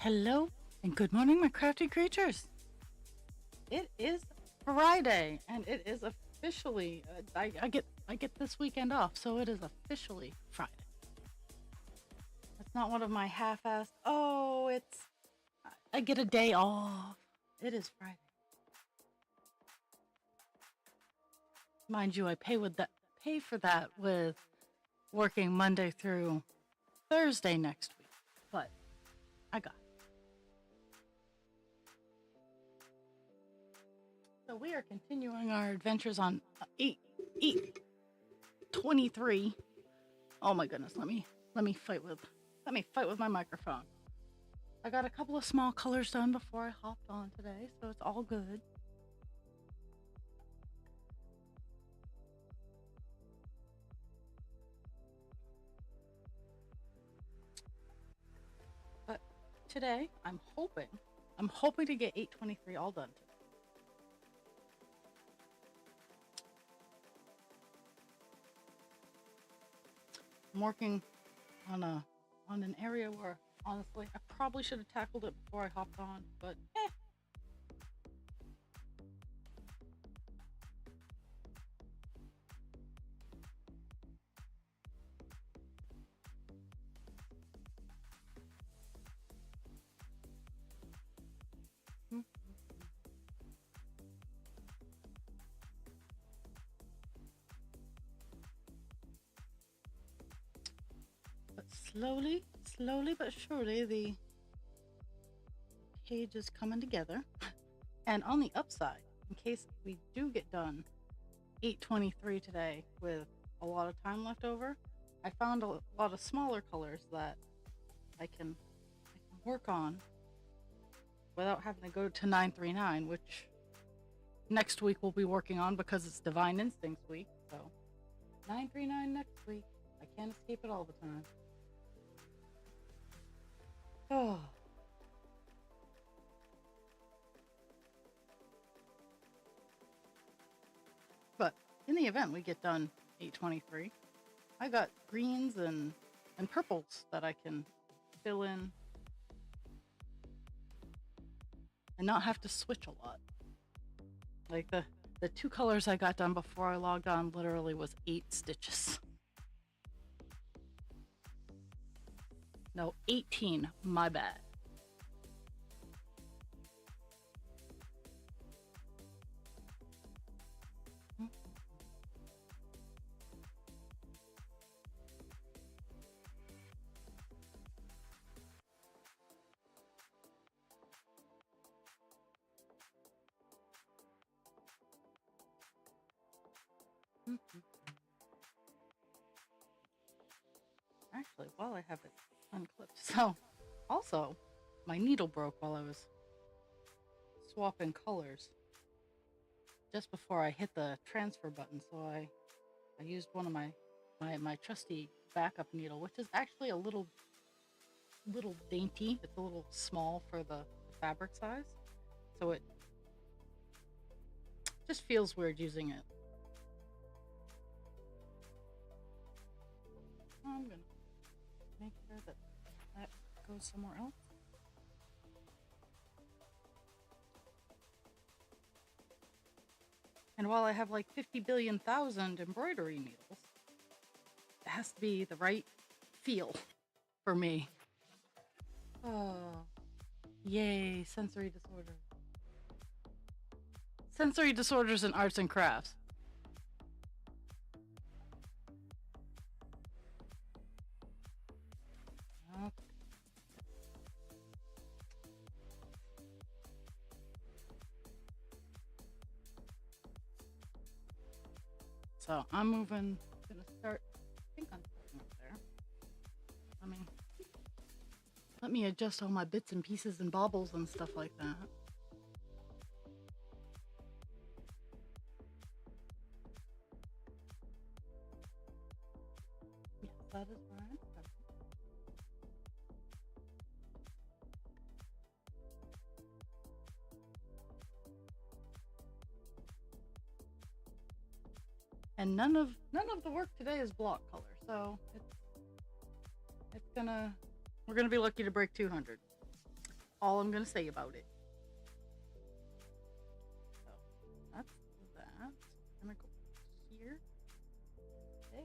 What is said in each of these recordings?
Hello and good morning, my crafty creatures. It is Friday, and it is officially. I get this weekend off, so it is officially Friday. It's not one of my half-assed. Oh, I get a day off. It is Friday. Mind you, I pay for that with working Monday through Thursday next week, but I got it. So we are continuing our adventures on 823. Oh my goodness, let me fight with my microphone. I got a couple of small colors done before I hopped on today, so it's all good. But today I'm hoping to get 823 all done today. I'm working on an area where honestly I probably should have tackled it before I hopped on, but slowly but surely the page is coming together. And on the upside, in case we do get done 823 today with a lot of time left over, I found a lot of smaller colors that I can work on without having to go to 939, which next week we'll be working on because it's Divine Instincts week. So 939 next week. I can't escape it all the time. Oh. But in the event we get done 823, I got greens and purples that I can fill in and not have to switch a lot. Like the two colors I got done before I logged on literally was 8 stitches. No, 18, my bad. Actually, while I have it unclipped. So, also, my needle broke while I was swapping colors just before I hit the transfer button. So I used one of my trusty backup needle, which is actually a little dainty. It's a little small for the fabric size. So it just feels weird using it. I'm gonna make sure that goes somewhere else. And while I have like 50 billion thousand embroidery needles, it has to be the right feel for me. Oh, yay, sensory disorder. Sensory disorders in arts and crafts. Okay. So I'm gonna start, I think I'm starting up there. Let me adjust all my bits and pieces and baubles and stuff like that. Yes, that is where I'm starting. And none of the work today is block color, so we're gonna be lucky to break 200. all I'm gonna say about it. So that's that. I'm gonna go here, there,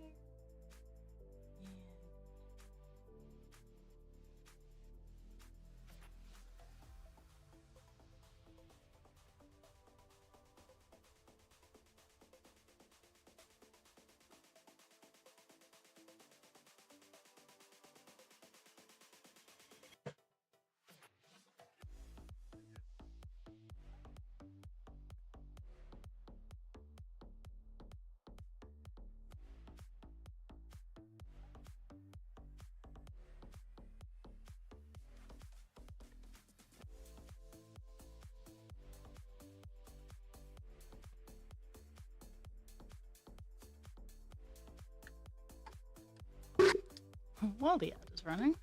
and while the ad is running,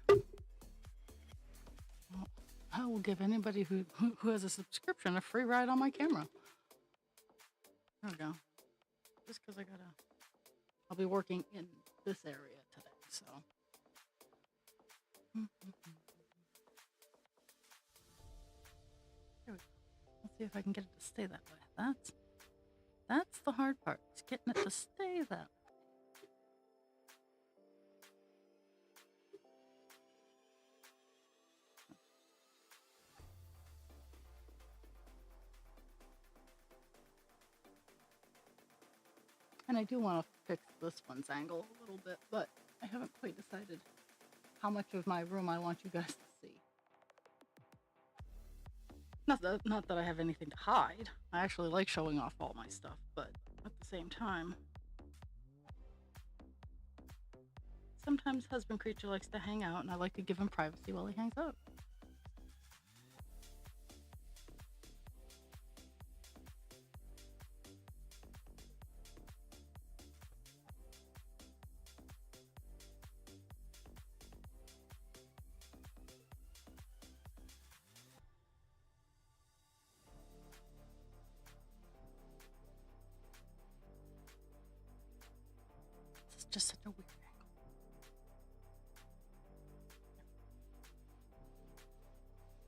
I will give anybody who has a subscription a free ride on my camera. There we go. Just because I'll be working in this area today, so. There we go. Let's see if I can get it to stay that way. That's the hard part. It's getting it to stay that way. And I do want to fix this one's angle a little bit, but I haven't quite decided how much of my room I want you guys to see. Not that I have anything to hide. I actually like showing off all my stuff, but at the same time, sometimes husband creature likes to hang out, and I like to give him privacy while he hangs out. It's just such a weird angle.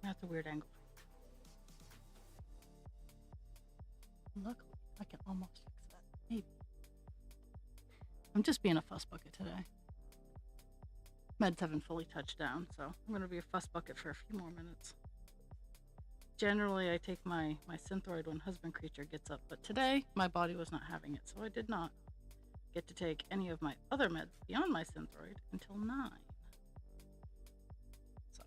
That's a weird angle. Luckily, I can almost fix that. Maybe. I'm just being a fuss bucket today. Meds haven't fully touched down, so I'm going to be a fuss bucket for a few more minutes. Generally, I take my Synthroid when husband creature gets up, but today my body was not having it, so I did not get to take any of my other meds beyond my Synthroid until 9. So.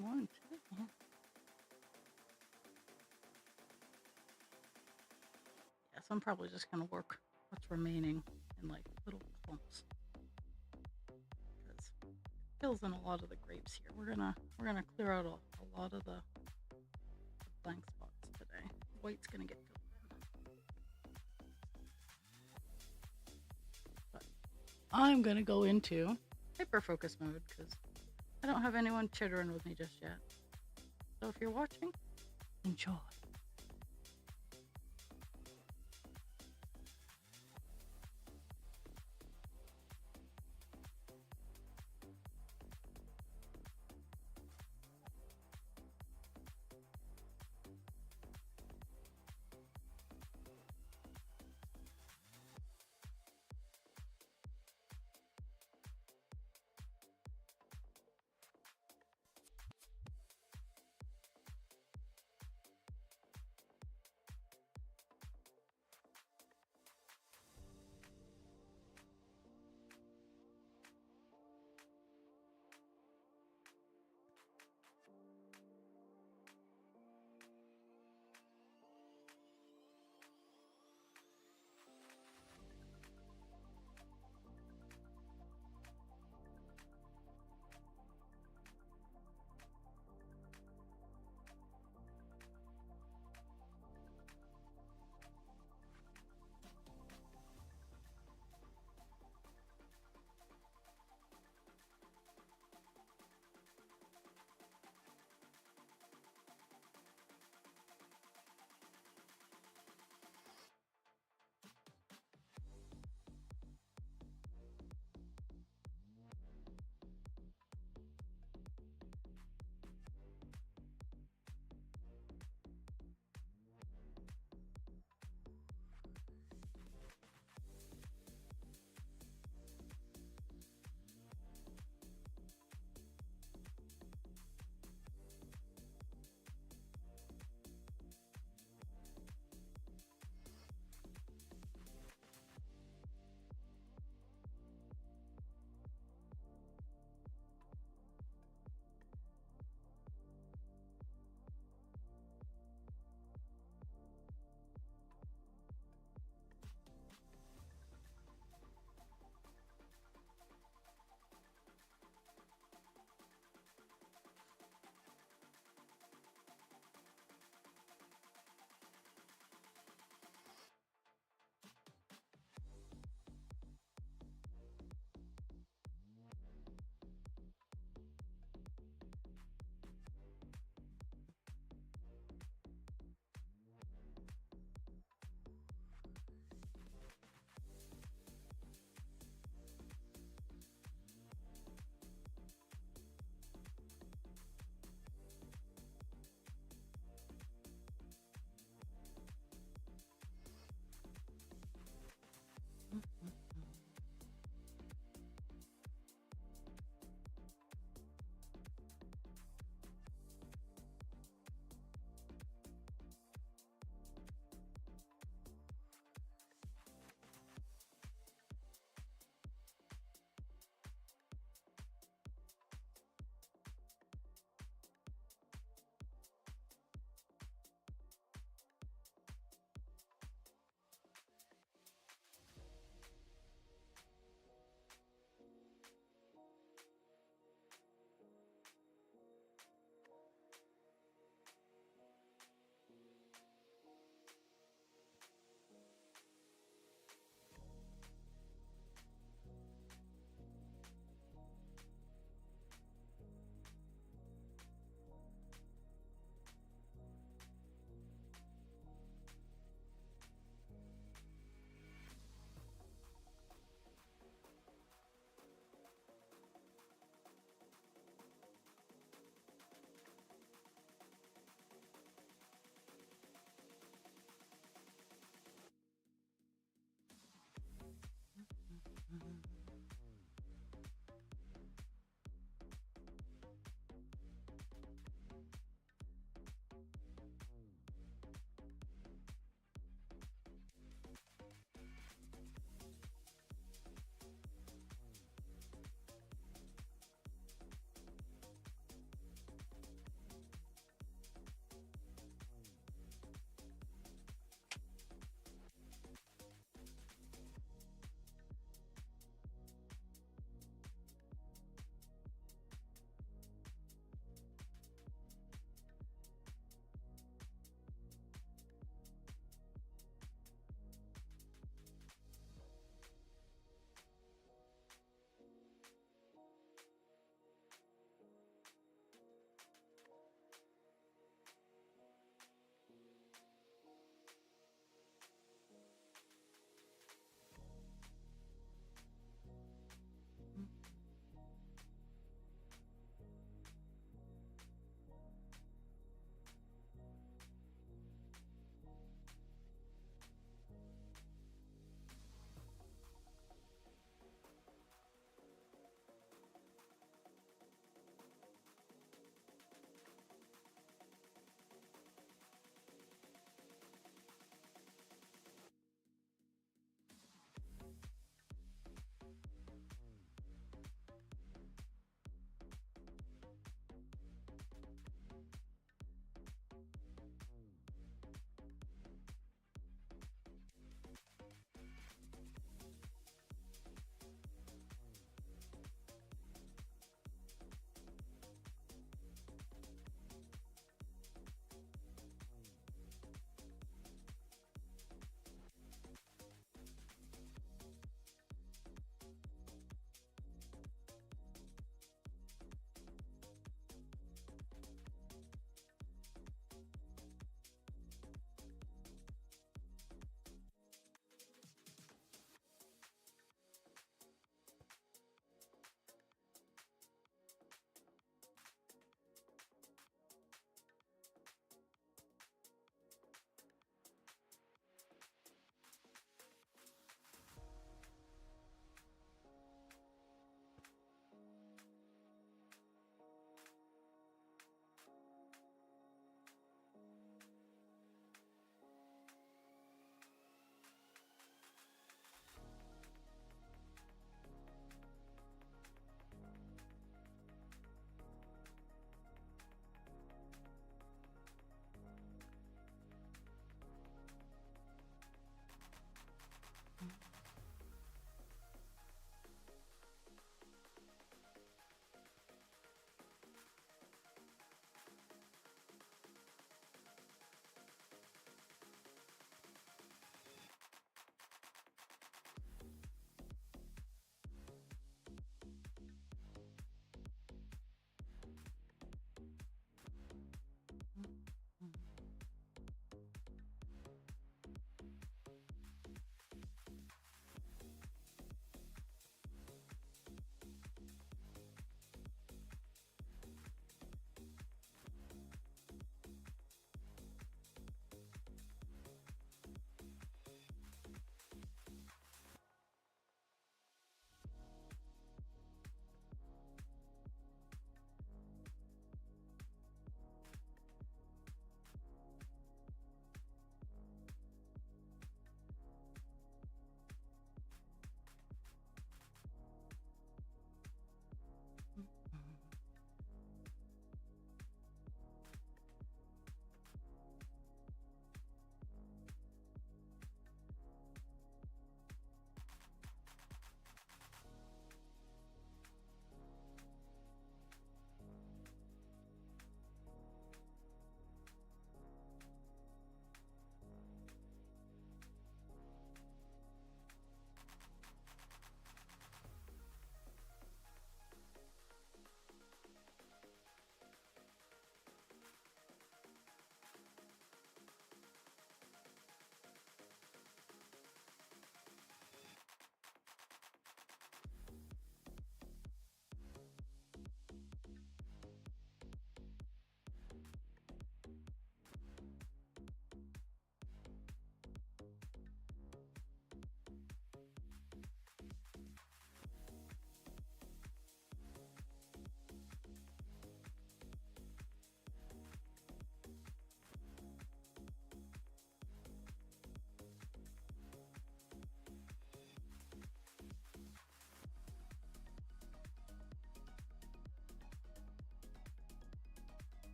One, two, yeah. So I'm probably just going to work what's remaining in like little clumps. Because it fills in a lot of the grapes here. We're gonna clear out a lot of the blank spots today. White's gonna get filled in. But I'm gonna go into hyper focus mode because I don't have anyone chittering with me just yet. So if you're watching, enjoy.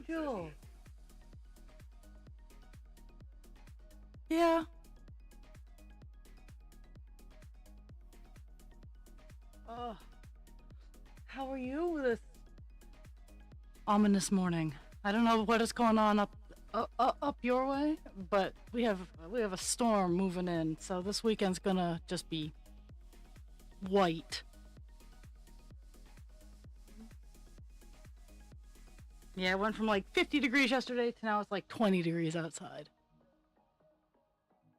Jojo. Yeah. Oh, how are you this ominous morning? I don't know what is going on up your way, but we have a storm moving in, so this weekend's gonna just be white. Yeah, it went from like 50 degrees yesterday to now it's like 20 degrees outside.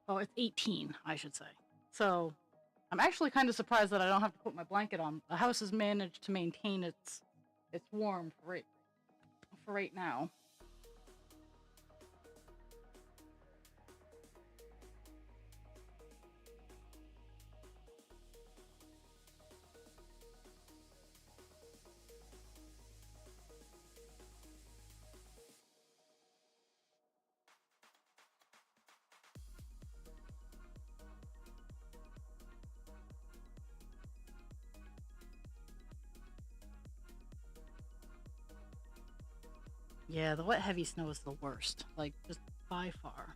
Oh, it's 18, I should say. So I'm actually kind of surprised that I don't have to put my blanket on. The house has managed to maintain its warm for right now. Yeah, the wet heavy snow is the worst, like just by far.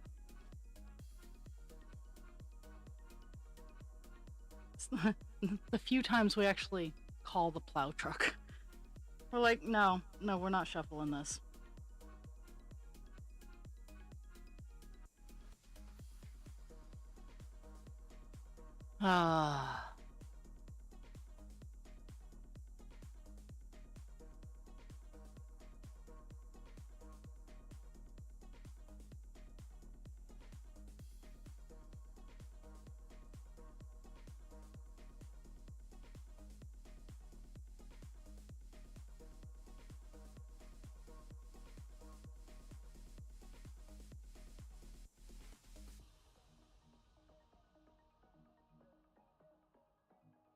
The few times we actually call the plow truck. We're like, no, no, we're not shuffling this. Ah.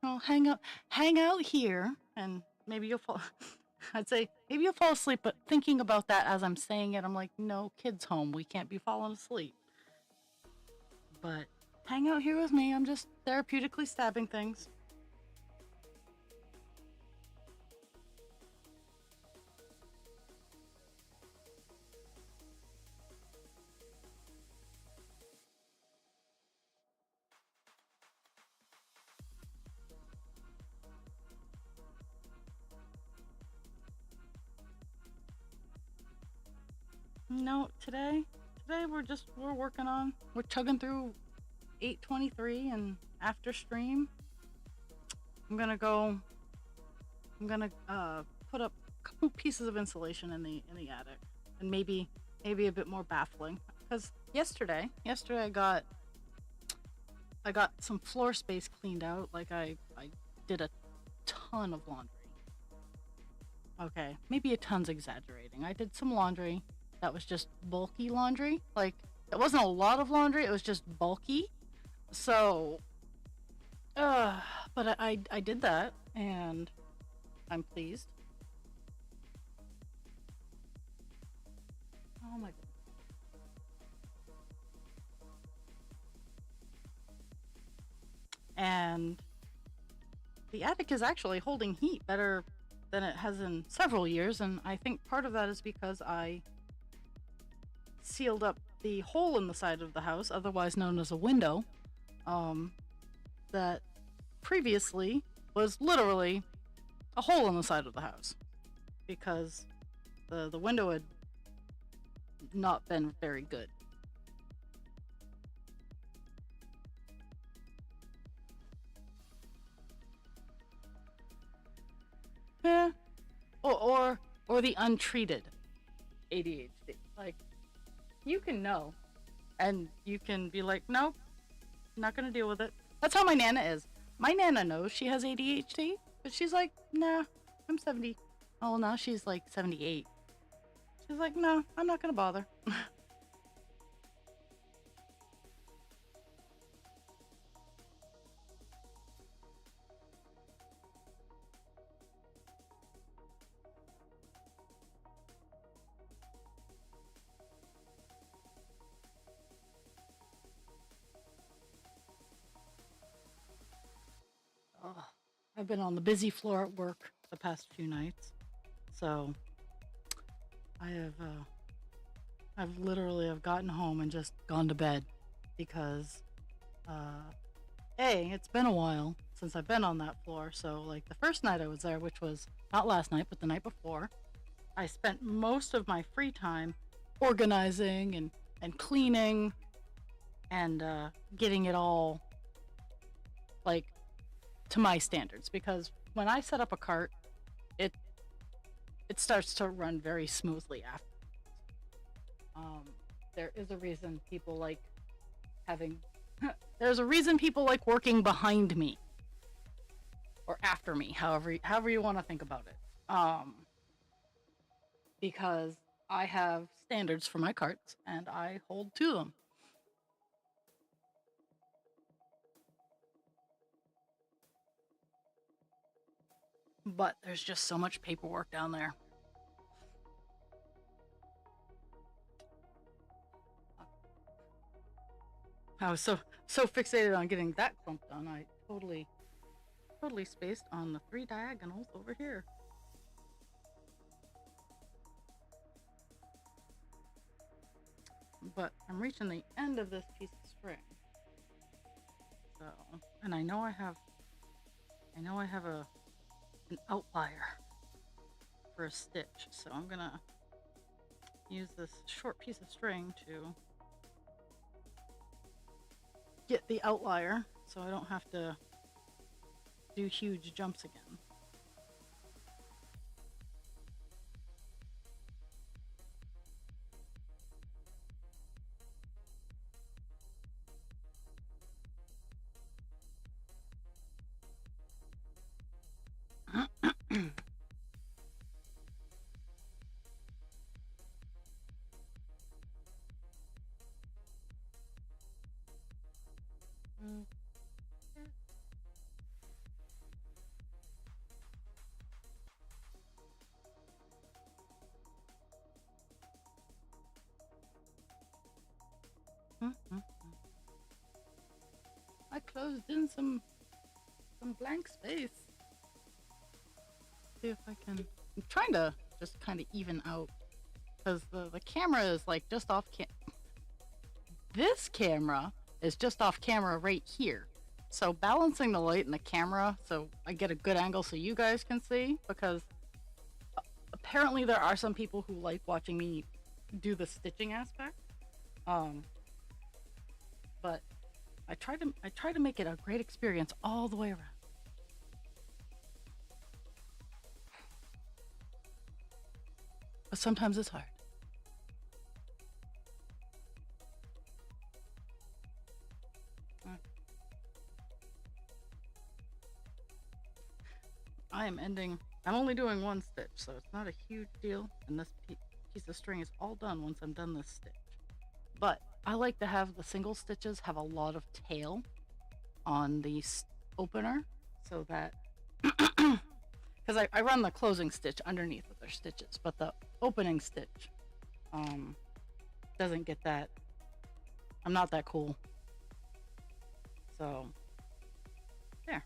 Well, hang out here, and maybe you'll fall. I'd say maybe you'll fall asleep, but thinking about that as I'm saying it, I'm like, no, kids home. We can't be falling asleep. But hang out here with me. I'm just therapeutically stabbing things. No, today we're working on. We're chugging through 823, and after stream, I'm gonna go. I'm gonna put up a couple pieces of insulation in the attic, and maybe a bit more baffling. Because yesterday I got some floor space cleaned out. Like I did a ton of laundry. Okay, maybe a ton's exaggerating. I did some laundry that was just bulky laundry. Like it wasn't a lot of laundry. It was just bulky. So, uh, but I did that, and I'm pleased. Oh my god. And the attic is actually holding heat better than it has in several years, and I think part of that is because I sealed up the hole in the side of the house, otherwise known as a window, um, that previously was literally a hole in the side of the house because the window had not been very good. Yeah, or the untreated ADHD. Like you can know, and you can be like, nope, not gonna deal with it. That's how my nana is. My nana knows she has ADHD, but she's like, nah, I'm 70. Oh, now she's like 78. She's like, no, I'm not gonna bother. Ugh. I've been on the busy floor at work the past few nights, so I have I've literally have gotten home and just gone to bed because uh it's been a while since I've been on that floor. So like the first night I was there, which was not last night but the night before, I spent most of my free time organizing and cleaning and getting it all like to my standards, because when I set up a cart, it it starts to run very smoothly after. Um, there is a reason people like having. There's a reason people like working behind me or after me, however you want to think about it. Because I have standards for my carts and I hold to them. But there's just so much paperwork down there. I was so fixated on getting that clump done, I totally spaced on the 3 diagonals over here. But I'm reaching the end of this piece of string. So, and I know I have an outlier for a stitch, so I'm gonna use this short piece of string to get the outlier so I don't have to do huge jumps again. I closed in some blank space. See if I can. I'm trying to just kind of even out because the camera is like just off This camera is just off camera right here. So balancing the light and the camera so I get a good angle so you guys can see, because apparently there are some people who like watching me do the stitching aspect. But I try to make it a great experience all the way around. But sometimes it's hard. I'm only doing one stitch, so it's not a huge deal, and this piece of string is all done once I'm done this stitch. But I like to have the single stitches have a lot of tail on the opener, so that because I run the closing stitch underneath with their stitches, but the opening stitch doesn't get that. I'm not that cool. So there.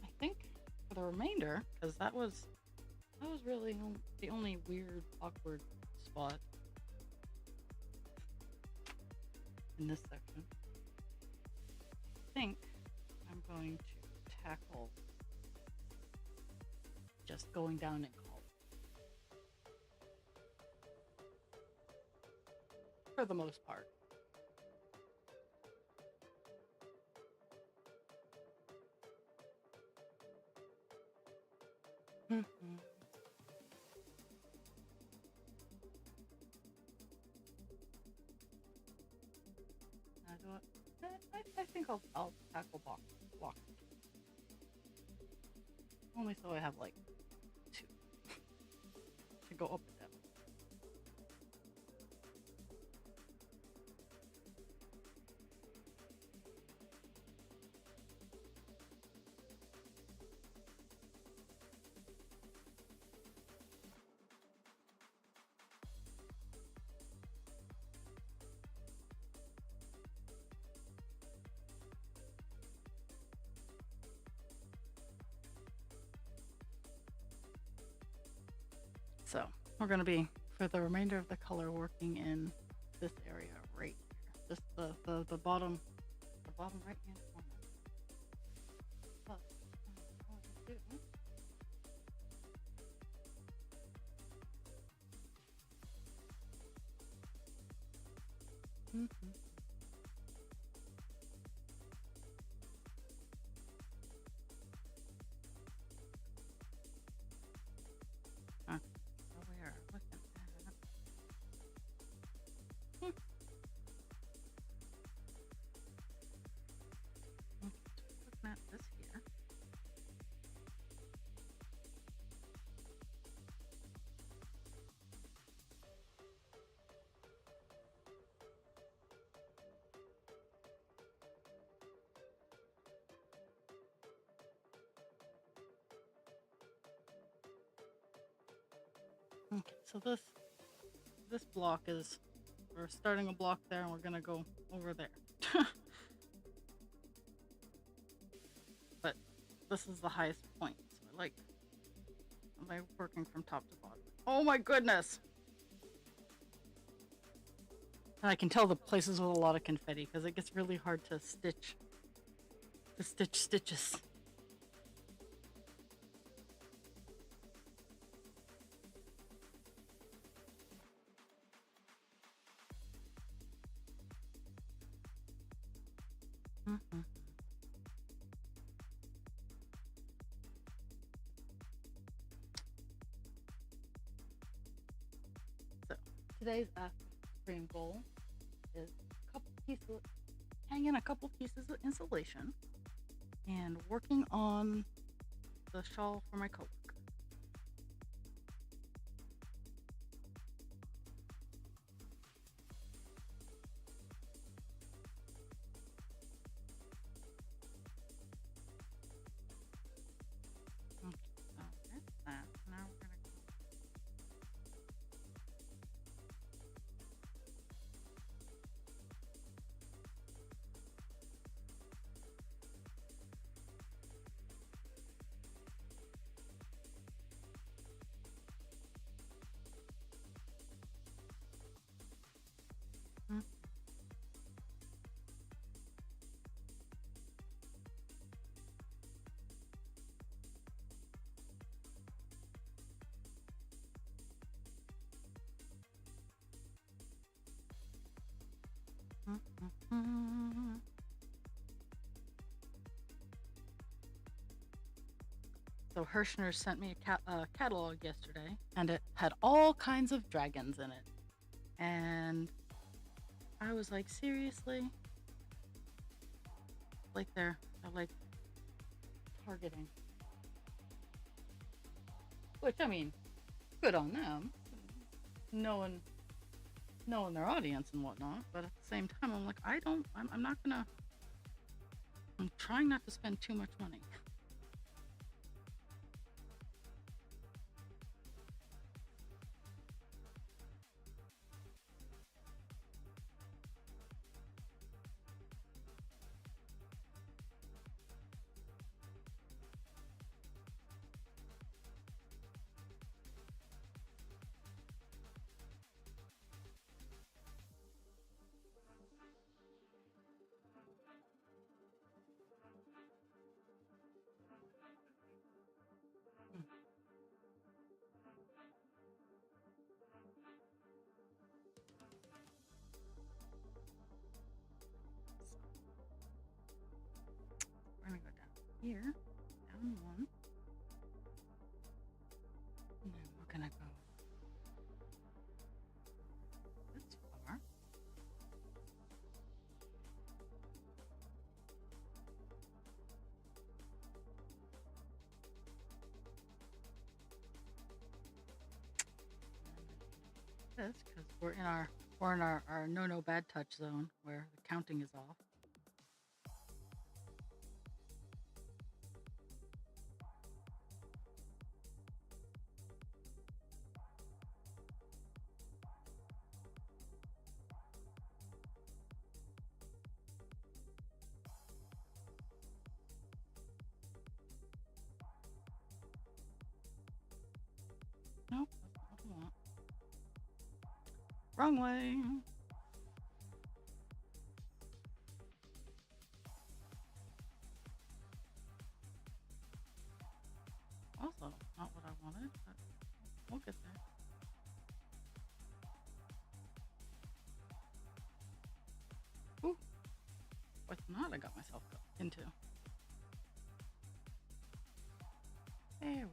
I think for the remainder, because that was really the only weird, awkward spot in this section. I think I'm going to tackle just going down in color for the most part. I think I'll tackle block. Only so I have like 2 to go up and down. So we're going to be, for the remainder of the color, working in this area right here. Just the bottom right hand corner. But, mm-hmm. Okay, so we are looking at looking at this here. Okay, so this block is, we're starting a block there and we're gonna go over there. But this is the highest point, so I like working from top to bottom. Oh my goodness! And I can tell the places with a lot of confetti because it gets really hard to stitch stitches. Mm-hmm. So today's supreme goal is hanging a couple pieces of insulation and working on the shawl for my coworker. Okay, so that's that. Now we're gonna go. Mm-hmm. So Hirschner sent me a catalog yesterday, and it had all kinds of dragons in it. And I was like, seriously? Like they're like targeting. Which, I mean, good on them, knowing their audience and whatnot. But at the same time, I'm like, I'm not gonna. I'm trying not to spend too much money. We're gonna go down here, down one, and then we're gonna go this far. This because we're in our no bad touch zone where the counting is off. Nope, that's not Wrong way. Also, not what I wanted, but we'll get there. Ooh, what's not I got myself into? There we go.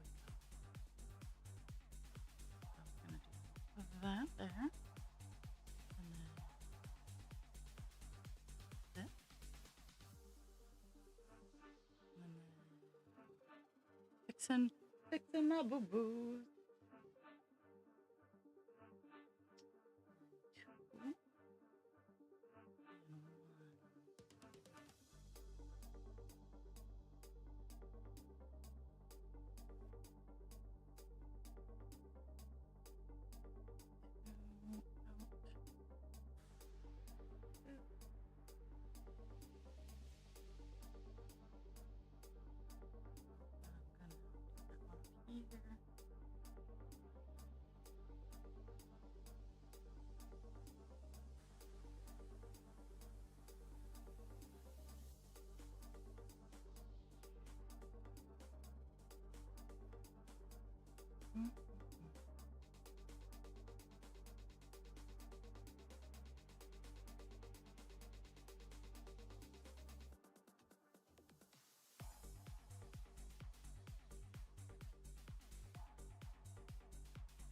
So I'm gonna do that there. And then this. And then fixing my boo-boos. Two. And one. Two out. Two.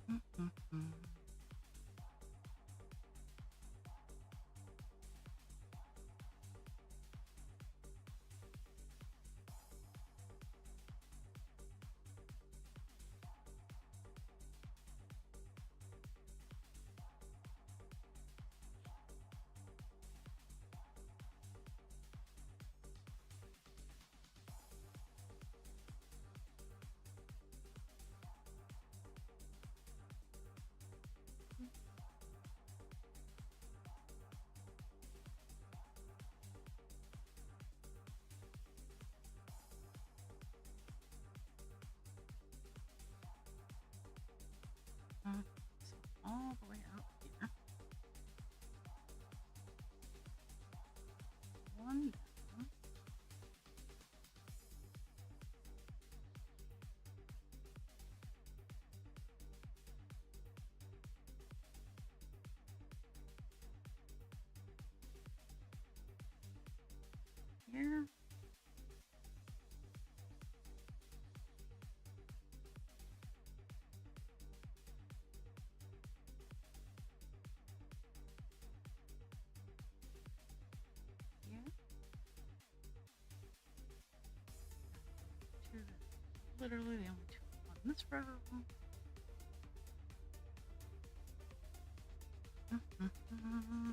I'm gonna do that one here. Mm-hmm. So all the way out here. One down. Here. Here. Two. Literally the only two on this row. Mm-hmm.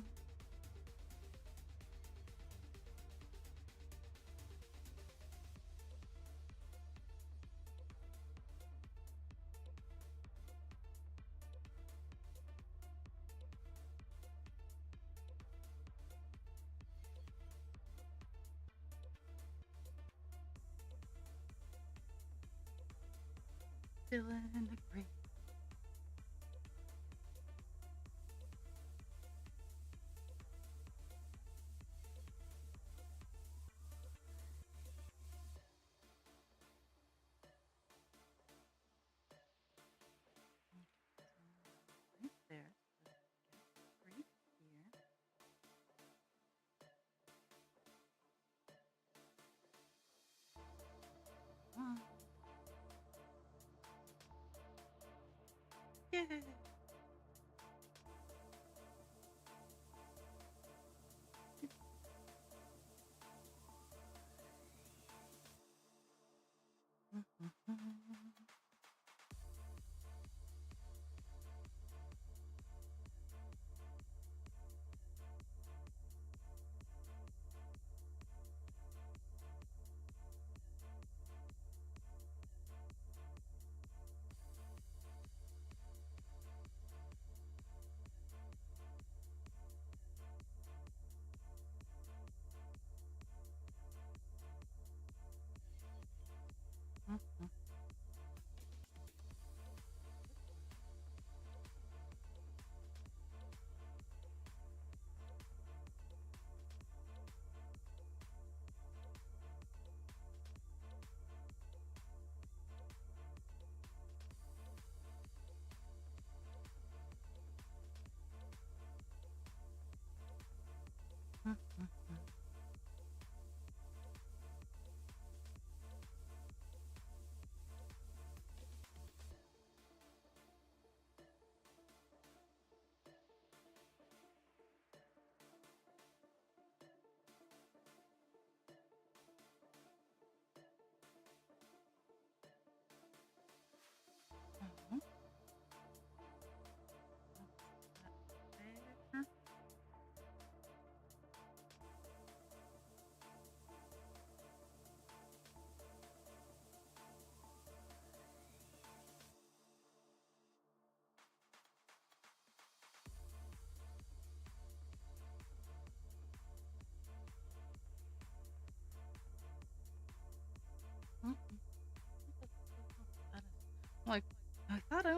Feeling the great. Right there. Right here. One. Yay!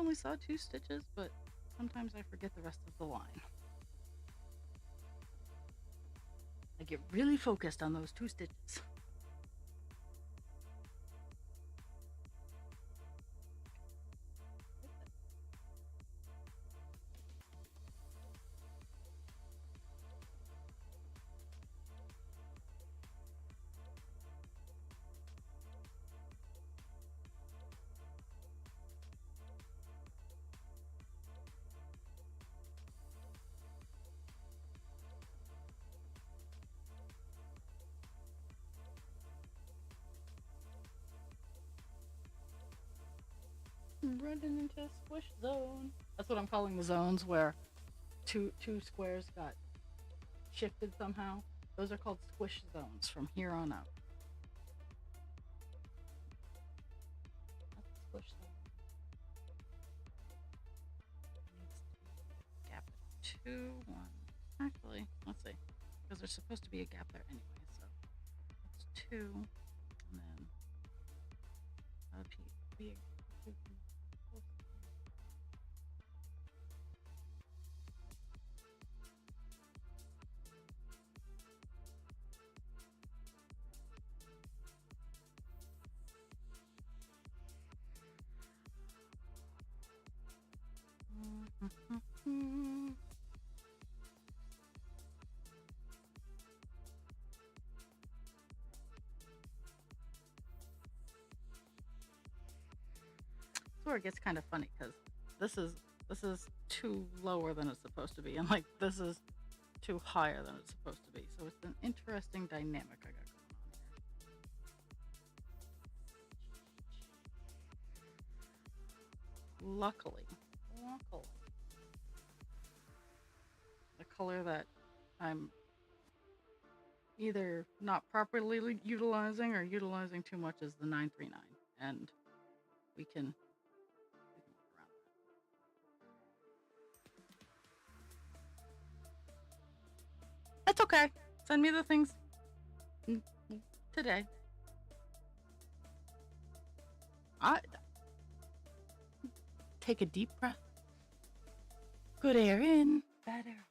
only saw 2 stitches, but sometimes I forget the rest of the line. I get really focused on those 2 stitches. Running into a squish zone. That's what I'm calling the zones where two squares got shifted somehow. Those are called squish zones from here on out. That's a squish zone. Gap at 2, 1. Actually, let's see, because there's supposed to be a gap there anyway. So that's 2, and then that would be a 2. That's where it gets kind of funny because this is 2 lower than it's supposed to be, and like this is 2 higher than it's supposed to be. So it's an interesting dynamic I got going on here. Luckily, the color that I'm either not properly utilizing or utilizing too much is the 939, and we can work around that. That's okay. Send me the things today. Take a deep breath. Good air in, bad air.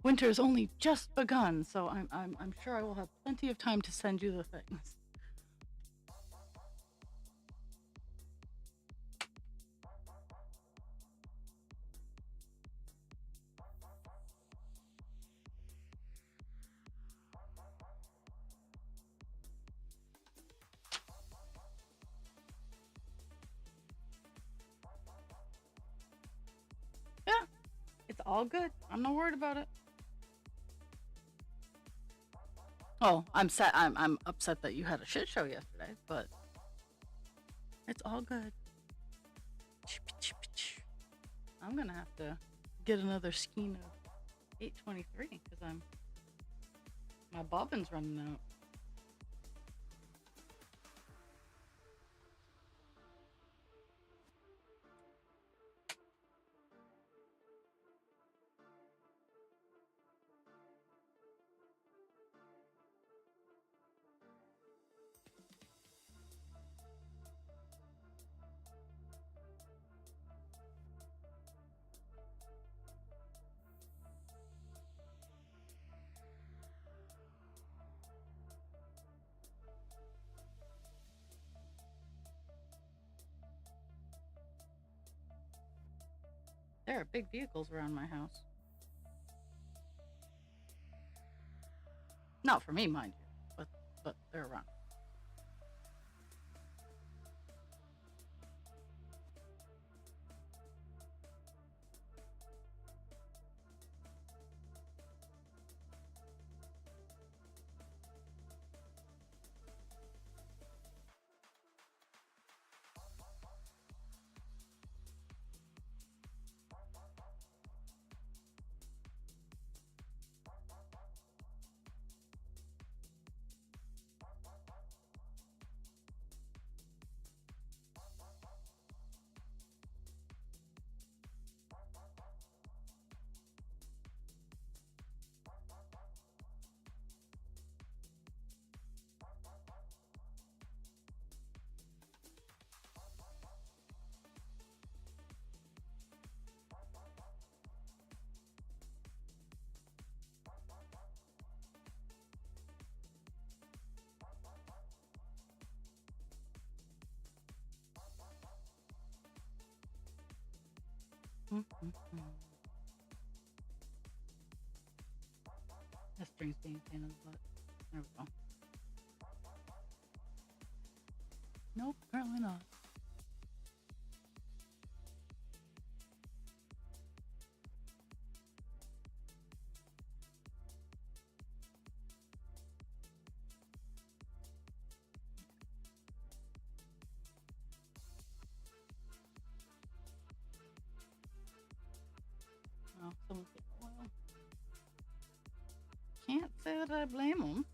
Winter has only just begun, so I'm sure I will have plenty of time to send you the things. Yeah, it's all good. I'm not worried about it. Oh, I'm upset that you had a shit show yesterday, but it's all good. I'm gonna have to get another skein of 823 because my bobbin's running out. There are big vehicles around my house. Not for me, mind you, but they're around. That string's being a pain in the butt. There we go. Nope, apparently not. Oh, someone's getting oil. Can't say that I blame them.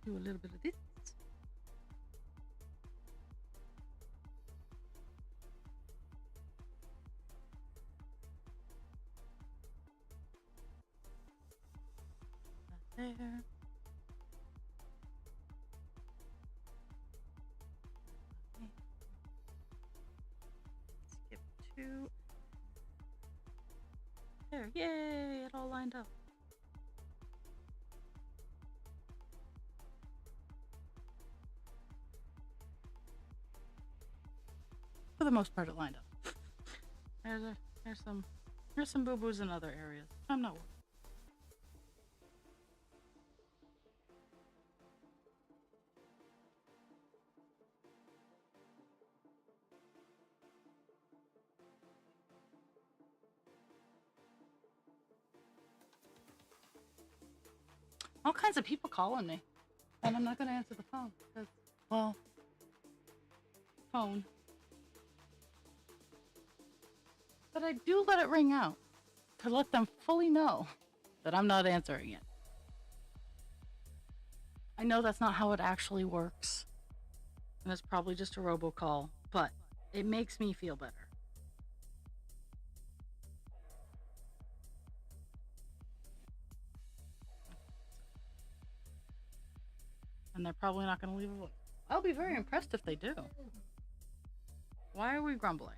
Do a little bit of this. Right there. Skip 2. There, yay, it all lined up. For the most part, it lined up. There's some boo-boos in other areas. I'm not worried. All kinds of people calling me, and I'm not going to answer the phone because, well, phone. But I do let it ring out to let them fully know that I'm not answering it. I know that's not how it actually works, and it's probably just a robocall, but it makes me feel better. And they're probably not going to leave a voice. I'll be very impressed if they do. Why are we grumbling?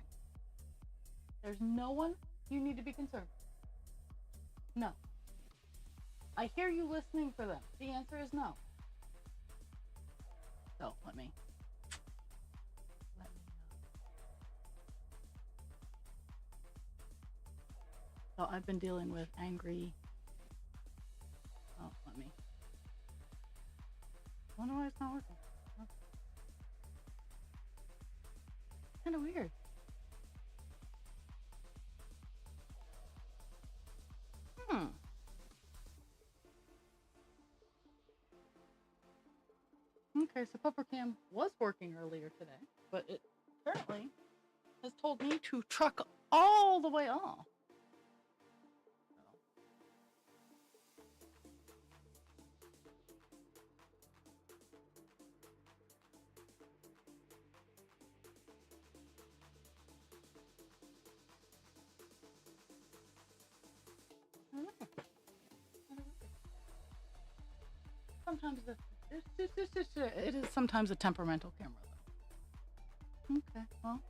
There's no one you need to be concerned with. No. I hear you listening for them. The answer is no. So, let me know. So, I've been dealing with angry. Oh, let me. I wonder why it's not working. Oh. Kind of weird. Okay, so PupperCam was working earlier today, but it apparently has told me to truck all the way off. Sometimes it is sometimes a temperamental camera, though. Okay, well.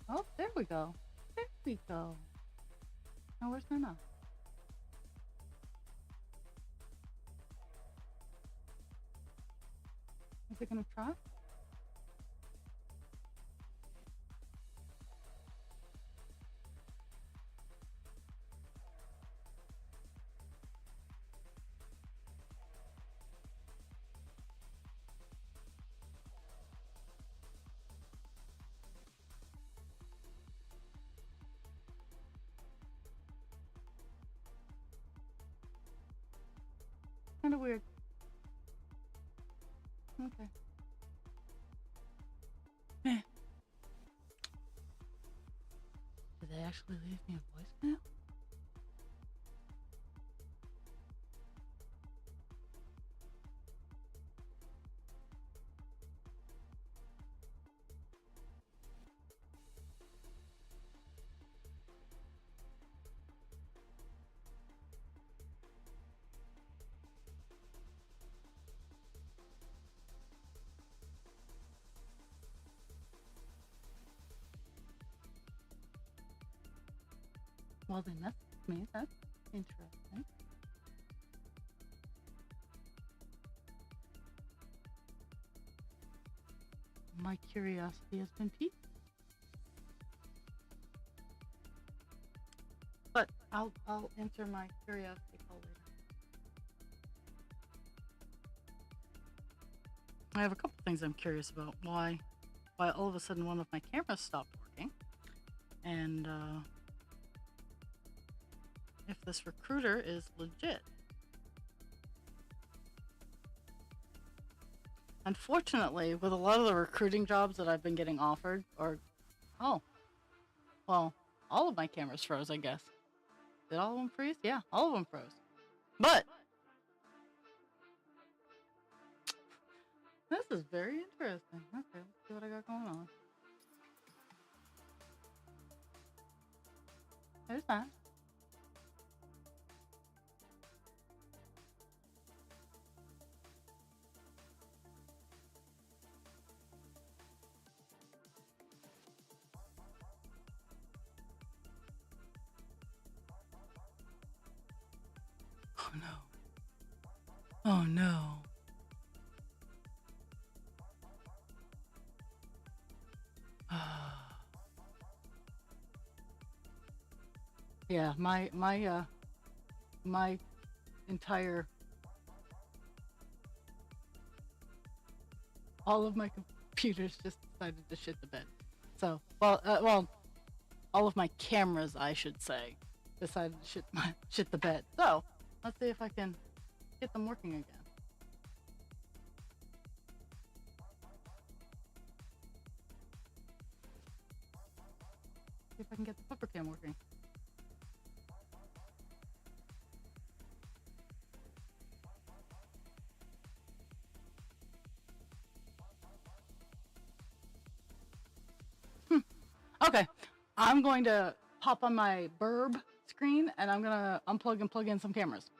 Oh, there we go. There we go. Now, where's my mouse? Is it going to try? kind of weird. Okay. Eh. Did they actually leave me a voicemail? Well, they messaged me. That's interesting. My curiosity has been piqued. But I'll answer my curiosity call later. I have a couple things I'm curious about. Why all of a sudden one of my cameras stopped working, and if this recruiter is legit. Unfortunately, with a lot of the recruiting jobs that I've been getting offered, oh, well, all of my cameras froze, I guess. Did all of them freeze? Yeah, all of them froze. But this is very interesting. Okay, let's see what I got going on. There's that. Oh no. Oh no. Yeah, my entire all of my computers just decided to shit the bed. So, well, all of my cameras, I should say, decided to shit the bed. So, let's see if I can get them working again. See if I can get the pupper cam working. Okay, I'm going to pop on my burb screen and I'm gonna unplug and plug in some cameras.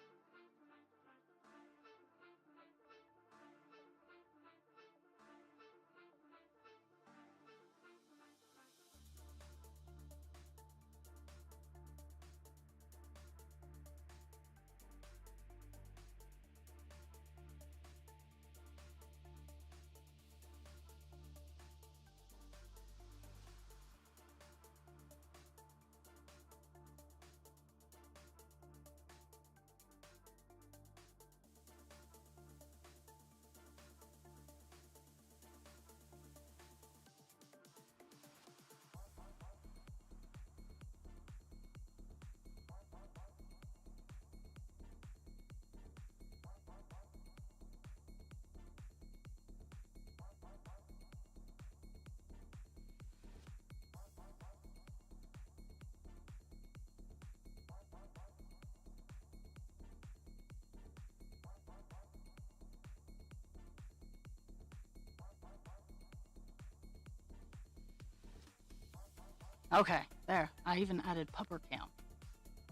Okay, there. I even added pupper cam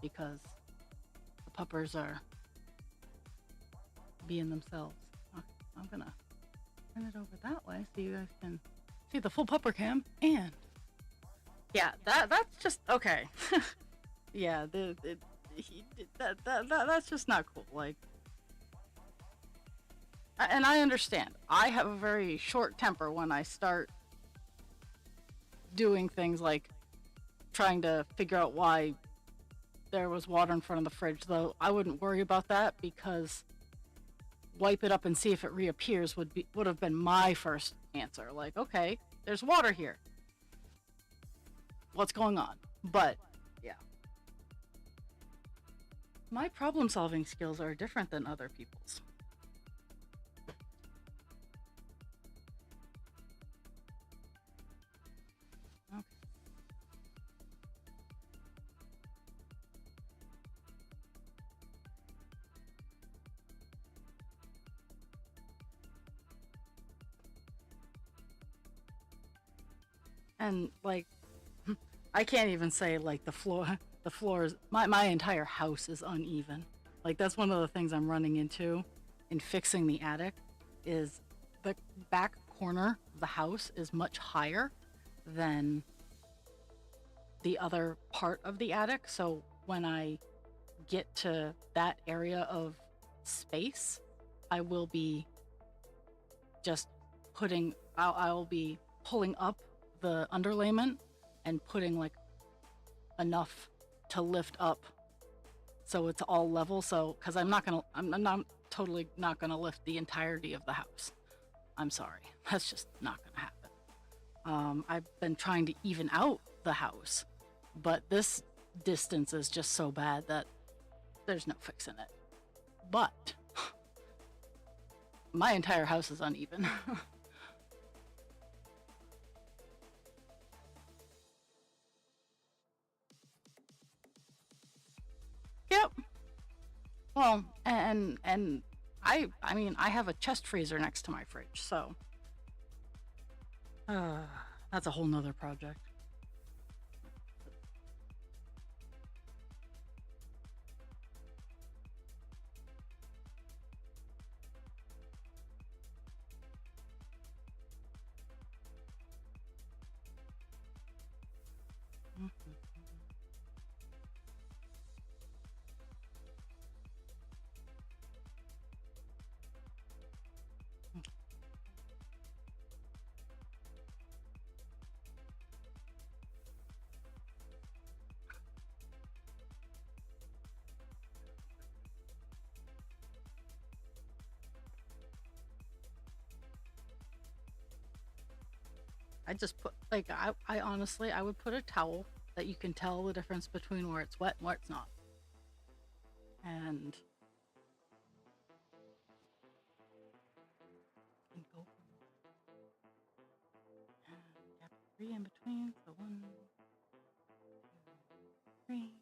because the puppers are being themselves. Okay, I'm gonna turn it over that way so you guys can see the full pupper cam. And yeah, that's just okay. Yeah, that's just not cool. Like, and I understand. I have a very short temper when I start doing things like trying to figure out why there was water in front of the fridge, though I wouldn't worry about that because wipe it up and see if it reappears would have been my first answer. Like, okay, there's water here. What's going on? But yeah. My problem solving skills are different than other people's. And like, I can't even say like the floors, my entire house is uneven. Like that's one of the things I'm running into in fixing the attic is the back corner of the house is much higher than the other part of the attic. So when I get to that area of space, I will be just I'll be pulling up the underlayment and putting like enough to lift up so it's all level. So, because I'm not totally not gonna lift the entirety of the house. I'm sorry, that's just not gonna happen. I've been trying to even out the house, but this distance is just so bad that there's no fixing it. But my entire house is uneven. Yep. Well, and I mean I have a chest freezer next to my fridge, so uh, that's a whole nother project. I just put like I honestly I would put a towel that you can tell the difference between where it's wet and where it's not. And you can go and gap three in between. So one, two, three.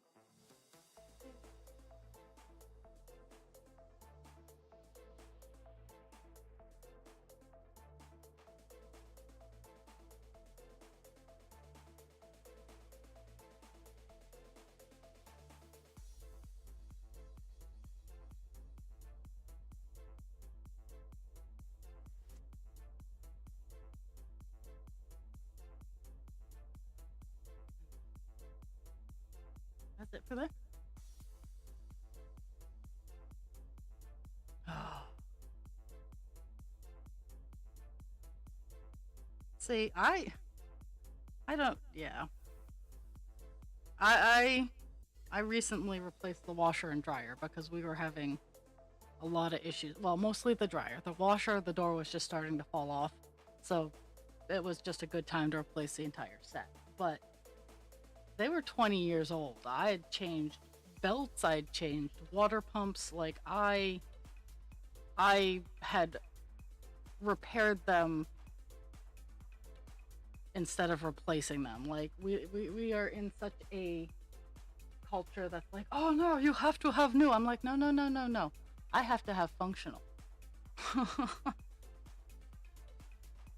That's it for that. See, I don't. Yeah, I I recently replaced the washer and dryer because we were having a lot of issues. Well, mostly the dryer. The washer, the door was just starting to fall off, so it was just a good time to replace the entire set. But they were 20 years old. I had changed belts. I'd changed water pumps. Like I had repaired them instead of replacing them. Like we are in such a culture that's like, oh no, you have to have new. I'm like, no, no, no, no, no. I have to have functional.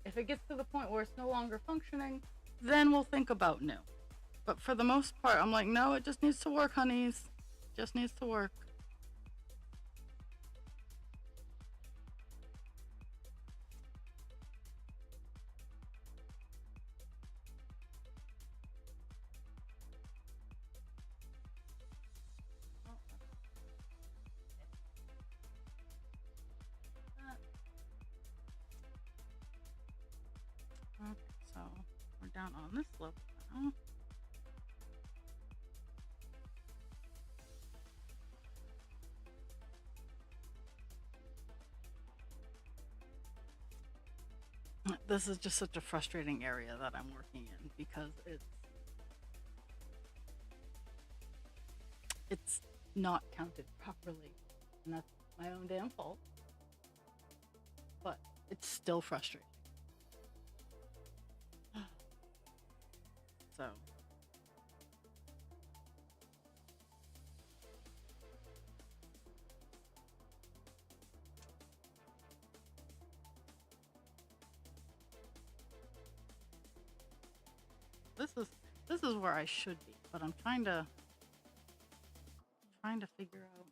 If it gets to the point where it's no longer functioning, then we'll think about new. But for the most part, I'm like, no, it just needs to work, honeys. Just needs to work. Okay, so we're down on this level now. This is just such a frustrating area that I'm working in because it's not counted properly, and that's my own damn fault. But it's still frustrating. So this is where I should be, but I'm trying to figure out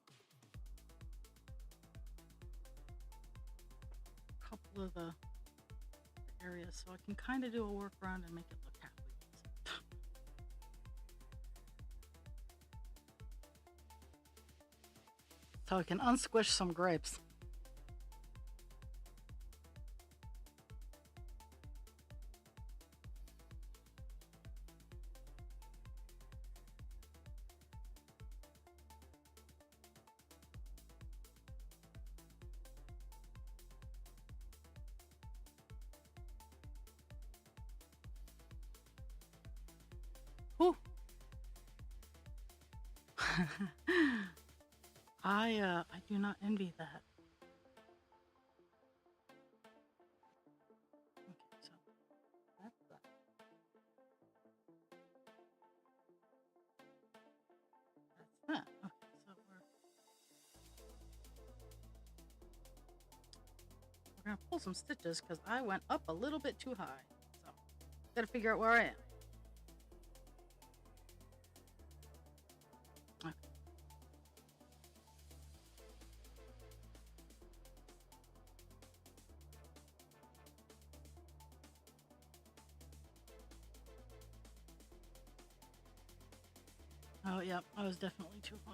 a couple of the areas so I can kind of do a workaround and make it look halfway decent. So I can unsquish some grapes. Whew. I do not envy that. Okay, so that's that. That's that. Okay, so we're gonna pull some stitches because I went up a little bit too high. So gotta figure out where I am. Okay. Oh, yep, I was definitely too high.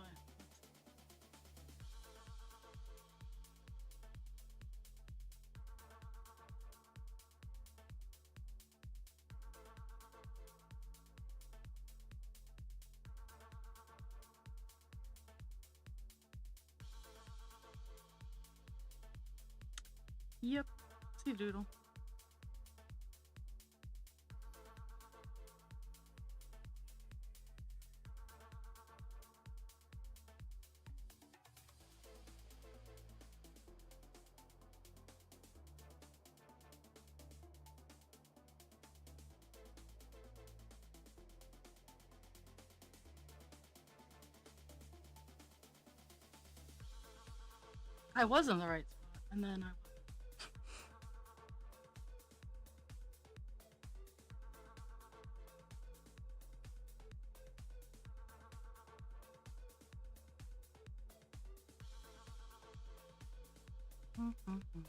Yep, see doodle. I was in the right spot, and then I. Mm-hmm.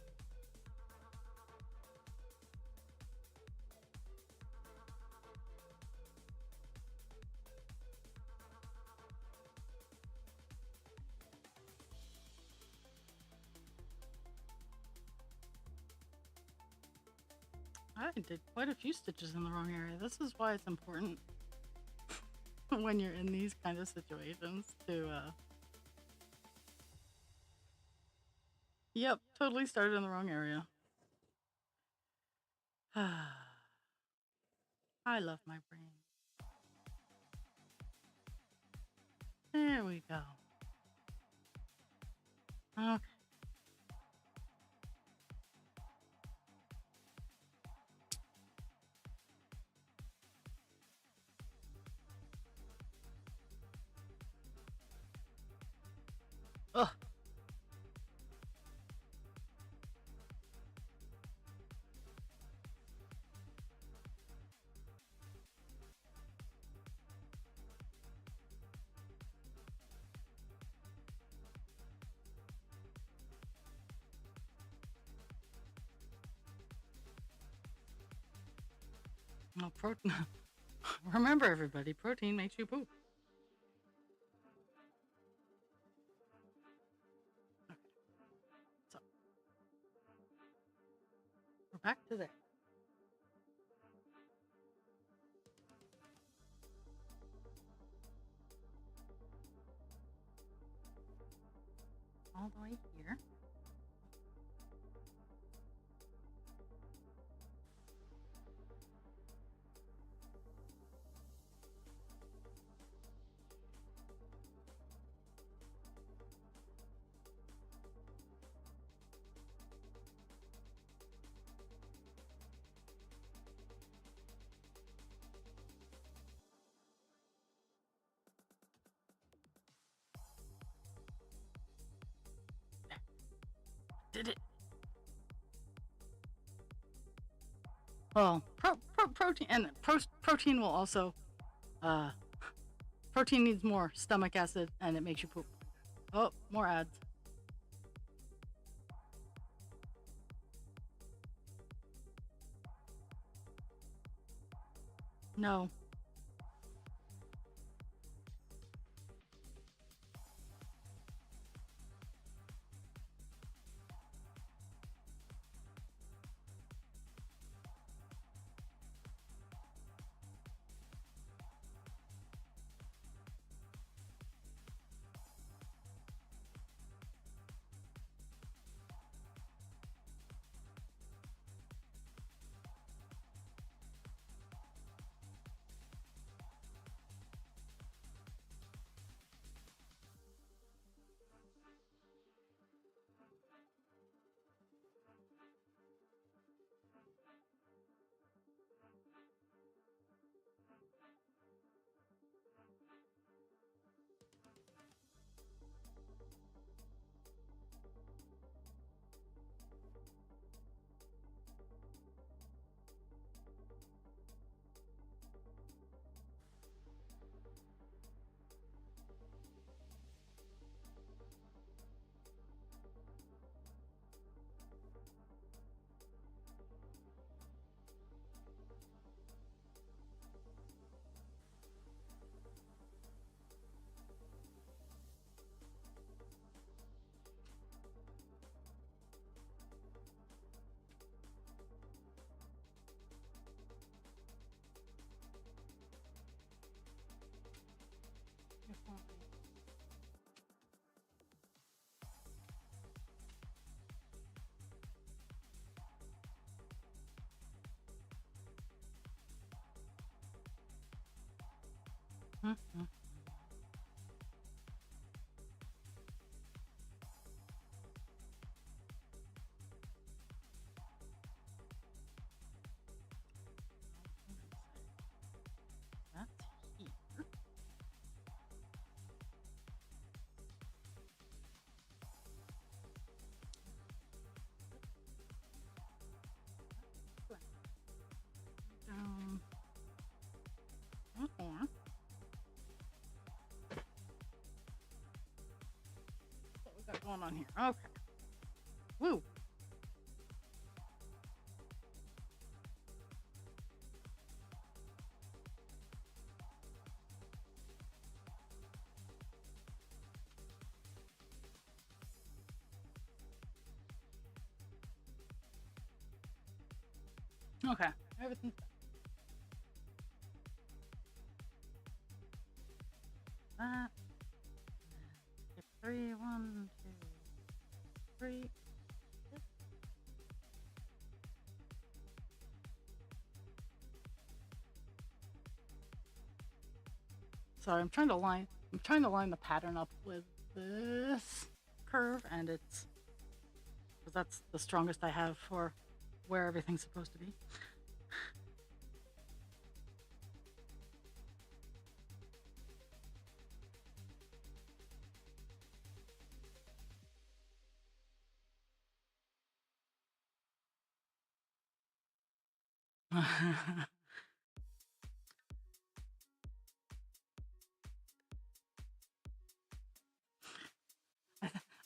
I did quite a few stitches in the wrong area. This is why it's important when you're in these kind of situations to, Yep, totally started in the wrong area. I love my brain. There we go. Okay. Ugh. No protein. Remember, everybody, protein makes you poop. Okay, so we're back to there. All the way here. Did it. Well, protein, and protein will also, uh, protein needs more stomach acid and it makes you poop. Oh, more ads. No. You're fine. Mhm. That's here. Down. One more. What we got going on here? Okay. Woo. Okay. Everything's done. That. Skip 3. 1, 2, 3. Sorry, I'm trying to line the pattern up with this curve, and it's because that's the strongest I have for where everything's supposed to be.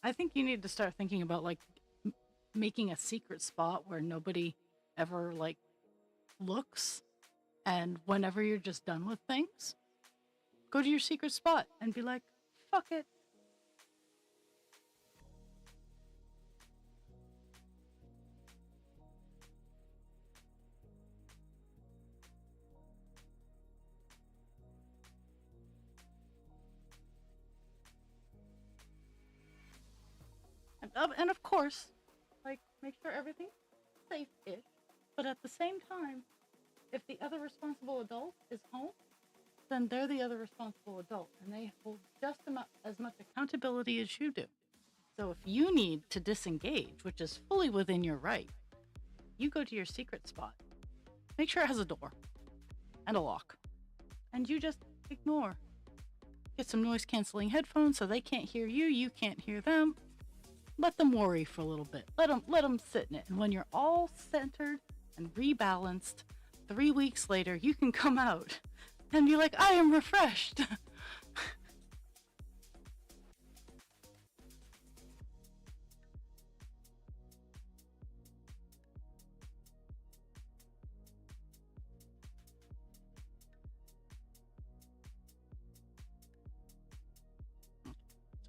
I think you need to start thinking about like making a secret spot where nobody ever like looks, and whenever you're just done with things, go to your secret spot and be like, fuck it. And of course, like, make sure everything's safe-ish, but at the same time, if the other responsible adult is home, then they're the other responsible adult, and they hold just as much accountability as you do. So if you need to disengage, which is fully within your right, you go to your secret spot. Make sure it has a door and a lock, and you just ignore. Get some noise canceling headphones so they can't hear you, you can't hear them. Let them worry for a little bit. Let them sit in it. And when you're all centered and rebalanced, 3 weeks later, you can come out and be like, I am refreshed. So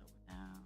we're down.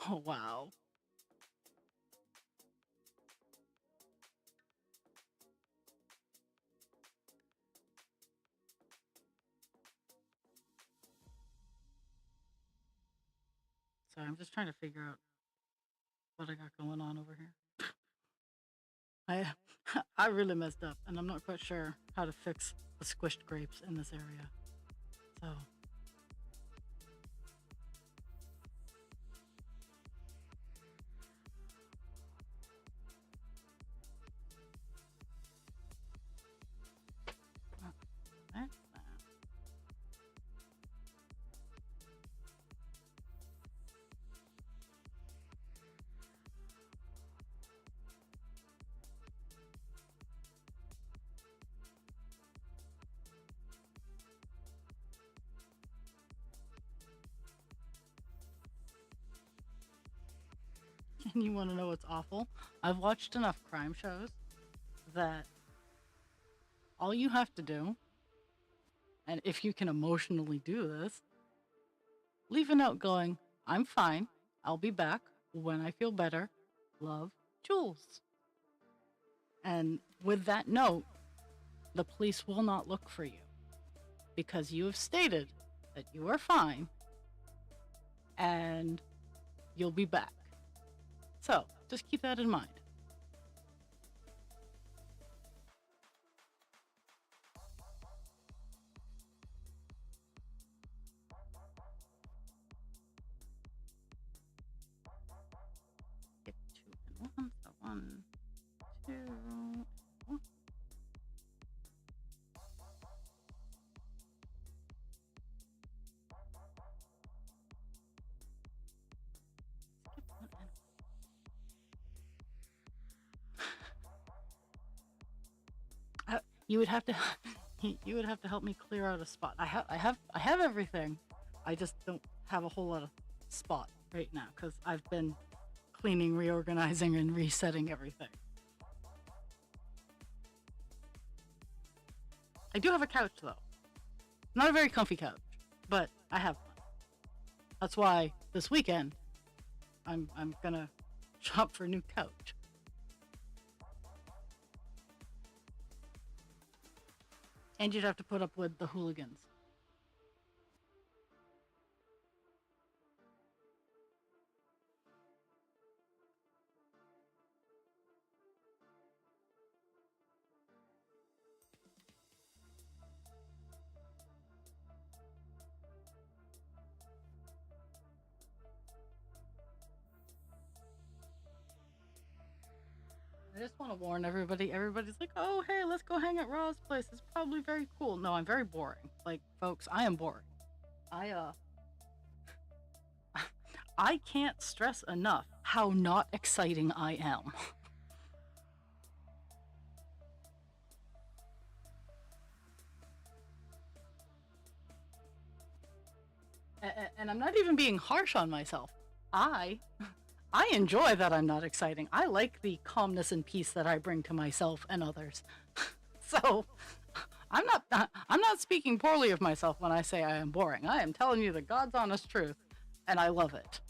Oh, wow. Sorry, I'm just trying to figure out what I got going on over here. I I really messed up, and I'm not quite sure how to fix the squished grapes in this area. So that's that. And you want to know what's awful? I've watched enough crime shows that all you have to do, and if you can emotionally do this, leave a note going, I'm fine. I'll be back when I feel better. Love, Jules. And with that note, the police will not look for you because you have stated that you are fine and you'll be back. So just keep that in mind. Get 2 and 1, so 1, 2, 1. Skip 1 and you would have to you would have to help me clear out a spot. I have everything. I just don't have a whole lot of spot right now because I've been cleaning, reorganizing, and resetting everything. I do have a couch though. Not a very comfy couch, but I have one. That's why this weekend I'm gonna shop for a new couch. And you'd have to put up with the hooligans. I just want to warn everybody. Everybody's like, "Oh, hey, let's go hang at Ra's place. It's probably very cool." No, I'm very boring. Like, folks, I am boring. I I can't stress enough how not exciting I am. And I'm not even being harsh on myself. I I enjoy that I'm not exciting. I like the calmness and peace that I bring to myself and others. So, I'm not speaking poorly of myself when I say I am boring. I am telling you the God's honest truth, and I love it.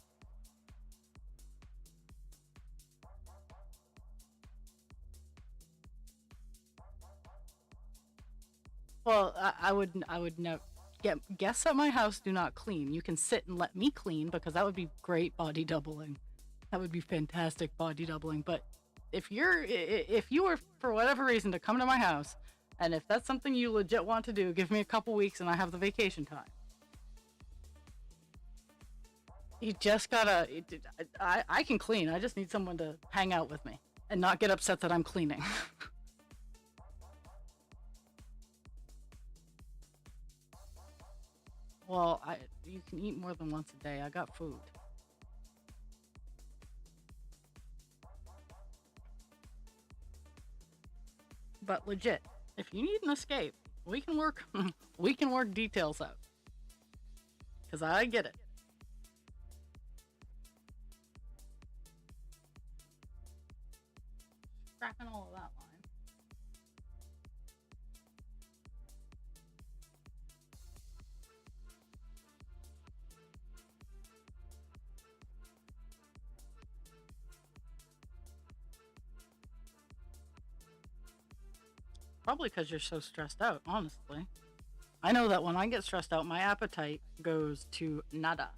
Well, I would never get guests at my house do not clean. You can sit and let me clean because that would be great body doubling. That would be fantastic body doubling. But if you were for whatever reason to come to my house, and if that's something you legit want to do, give me a couple weeks and I have the vacation time. You just gotta. I can clean. I just need someone to hang out with me and not get upset that I'm cleaning. Well, you can eat more than once a day. I got food. But legit, if you need an escape, we can work we can work details out. Cause I get it. Scrapping all of that line. Probably because you're so stressed out, honestly. I know that when I get stressed out, my appetite goes to nada.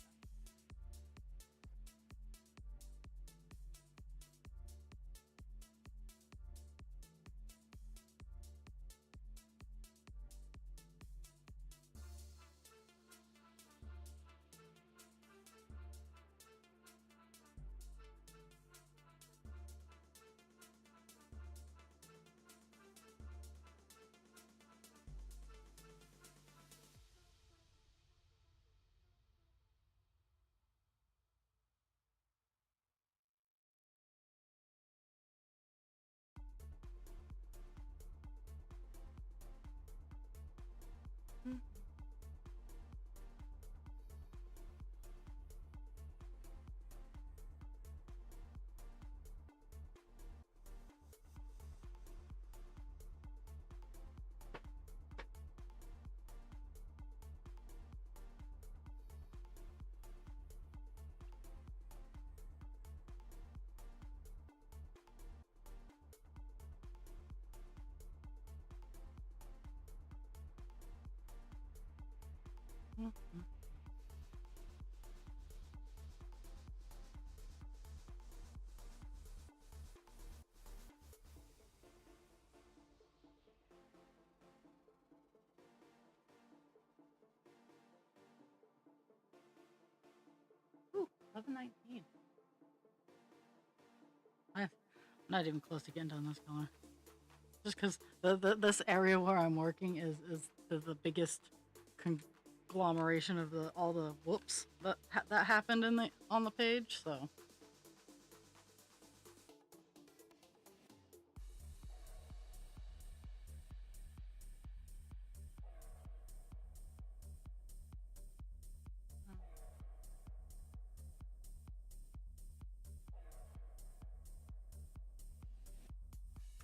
Mm-hmm. Ooh, 11:19. I'm not even close to getting done this color. Just because this area where I'm working is the biggest conglomeration of the all the whoops that happened in the on the page. So,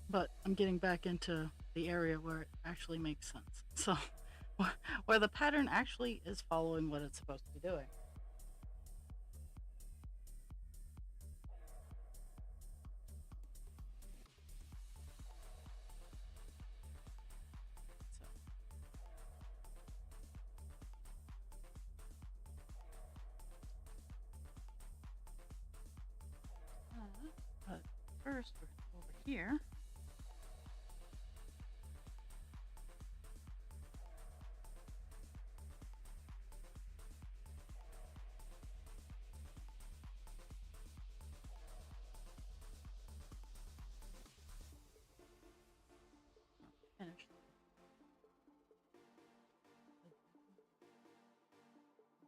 but I'm getting back into the area where it actually makes sense. So, where the pattern actually is following what it's supposed to be doing. So, but first, we're over here.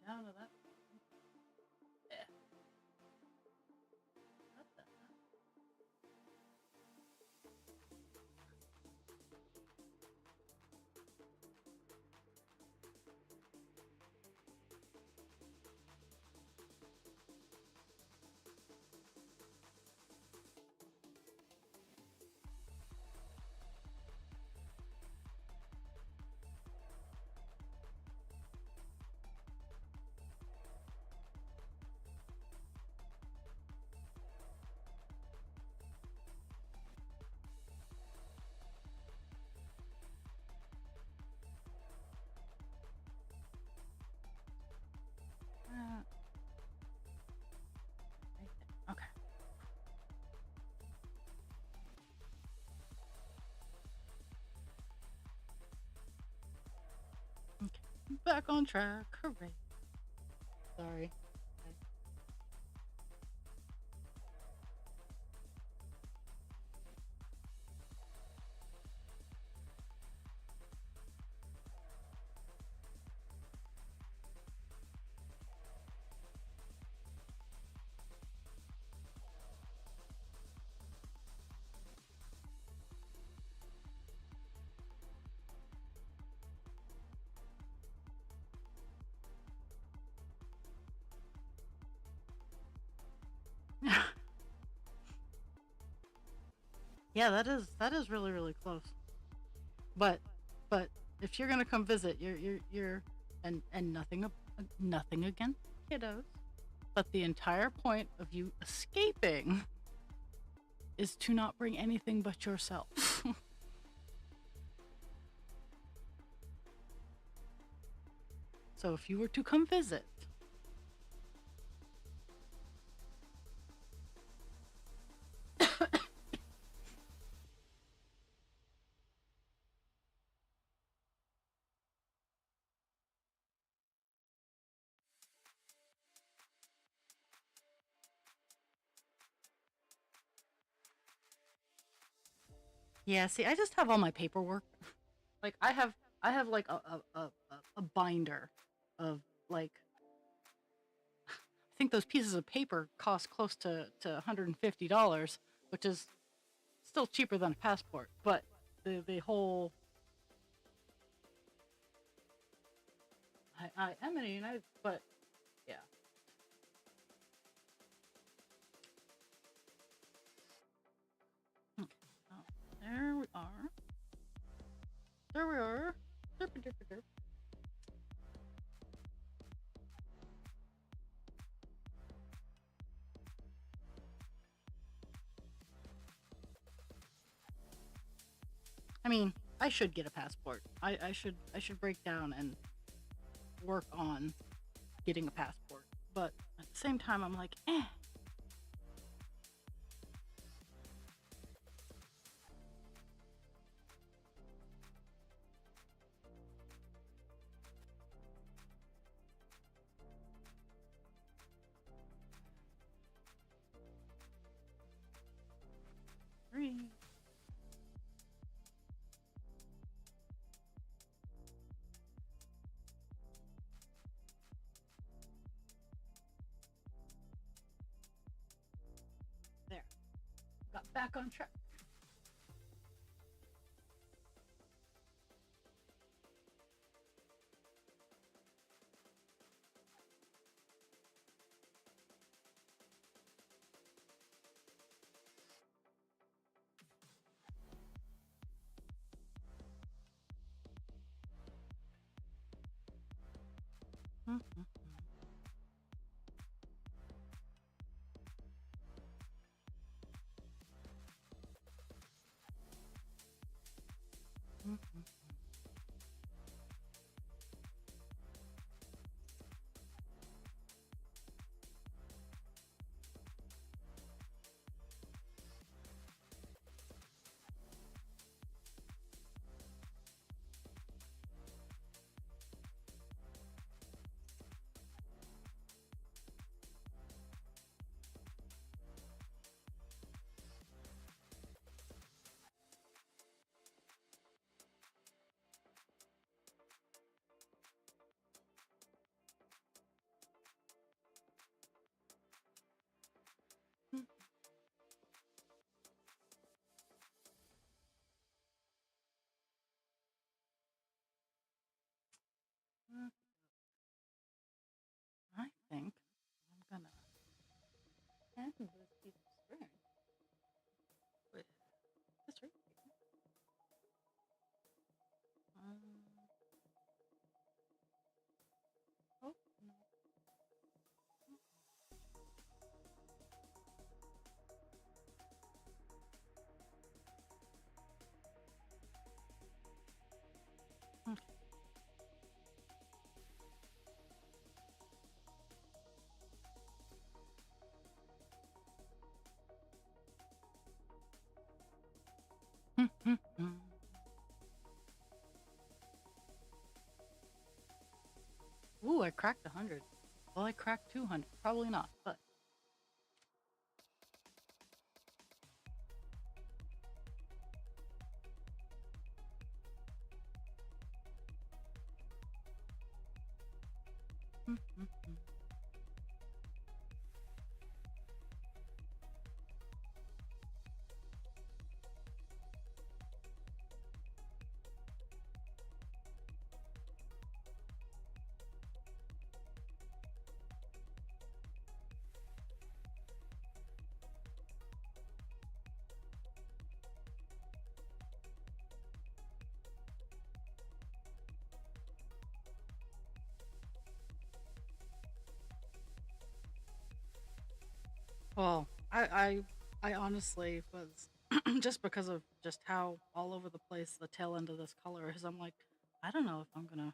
down to that. Yeah. What the heck? Right there. Okay. Okay. Back on track. Hooray. Sorry. Yeah, that is really really close. But but if you're gonna come visit, you're and nothing against kiddos, but the entire point of you escaping is to not bring anything but yourself. So if you were to come visit, yeah. See, I just have all my paperwork. Like I have like a binder of like I think those pieces of paper cost close to $150, which is still cheaper than a passport. But the whole I am in the United, but yeah. Okay. Oh, there we are. There we are. Derp, derp, derp. I mean, I should get a passport. I should break down and work on getting a passport. But at the same time, I'm like, eh. Three. There. Got back on track. Mm-hmm. Mm-hmm. Ooh, I cracked 100. Well, I cracked 200. Probably not, but. Well, I honestly was just because of just how all over the place the tail end of this color is. I'm like, I don't know if I'm gonna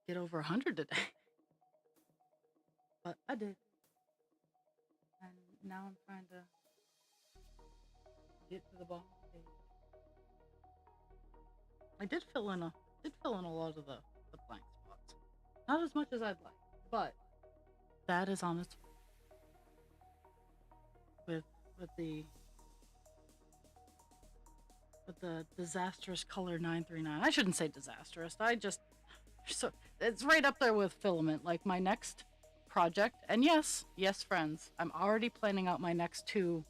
get over 100 today, but I did, and now I'm trying to get to the bottom of the page. I did fill in a lot of the blank spots, not as much as I'd like, but that is on its with with the with the disastrous color 939. I shouldn't say disastrous. I just so it's right up there with filament. Like my next project, and yes, friends, I'm already planning out my next two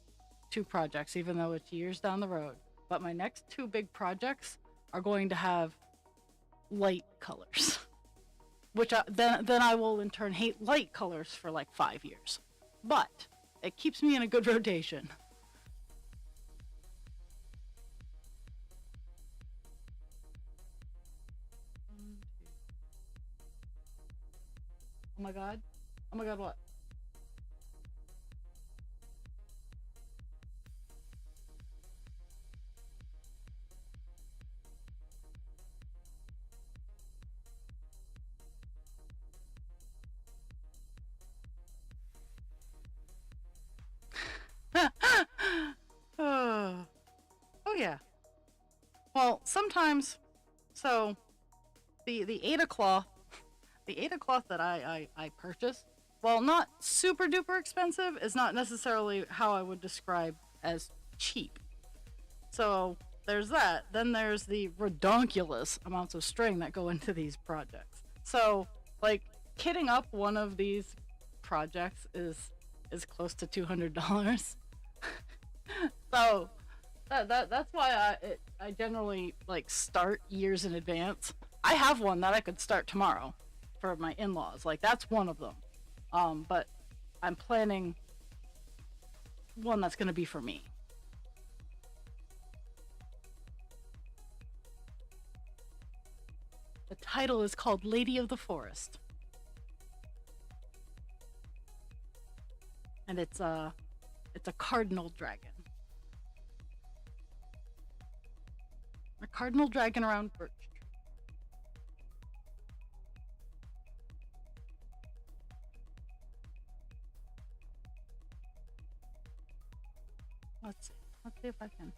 projects, even though it's years down the road. But my next two big projects are going to have light colors, which then I will in turn hate light colors for like 5 years. But it keeps me in a good rotation. Oh my god. Oh my god, what? Oh yeah. Well, sometimes so the Ada cloth, the Ada cloth that I purchased, while not super duper expensive, is not necessarily how I would describe as cheap. So there's that. Then there's the redonkulous amounts of string that go into these projects. So like kitting up one of these projects is close to $200. So that's why I generally like start years in advance. I have one that I could start tomorrow for my in-laws. Like that's one of them. But I'm planning one that's going to be for me. The title is called Lady of the Forest. And it's a cardinal dragon. A cardinal dragon around birch tree. Let's see. Let's see if I can.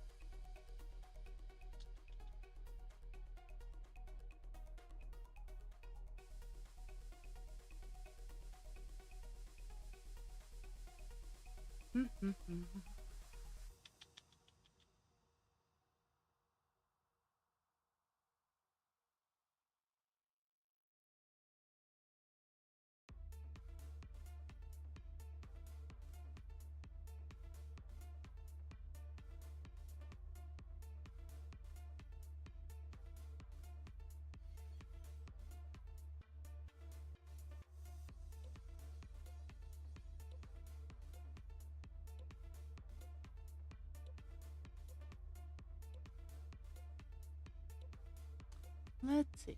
Let's see.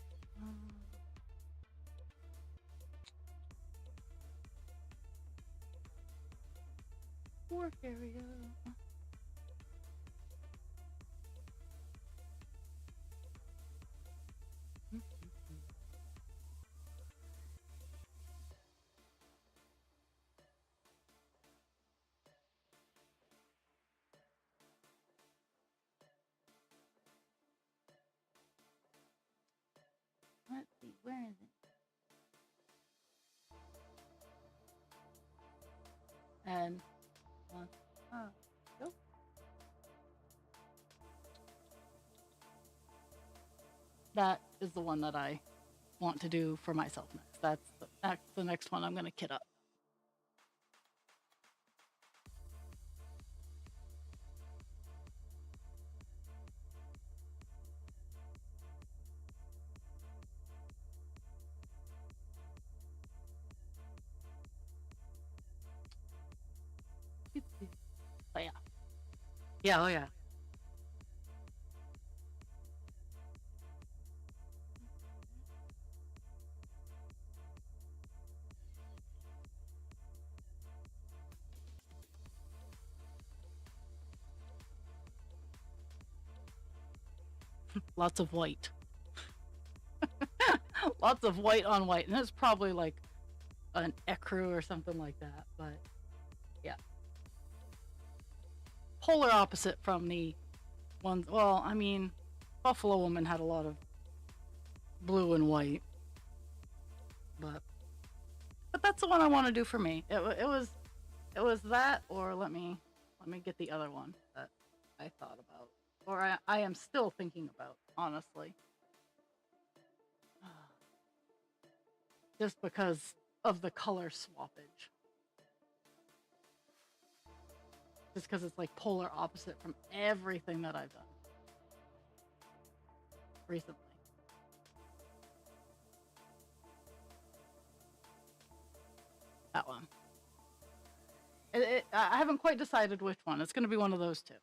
Work area. And go. That is the one that I want to do for myself next. That's the next one I'm going to kit up. But yeah. Yeah, oh yeah. Lots of white. Lots of white on white. And it's probably like an ecru or something like that. But yeah. Polar opposite from the ones. Well, I mean, Buffalo Woman had a lot of blue and white. But that's the one I want to do for me. It was that, or let me get the other one that I thought about, or I am still thinking about, honestly. Just because of the color swappage. Just because it's like polar opposite from everything that I've done recently. That one. I haven't quite decided which one. It's going to be one of those two.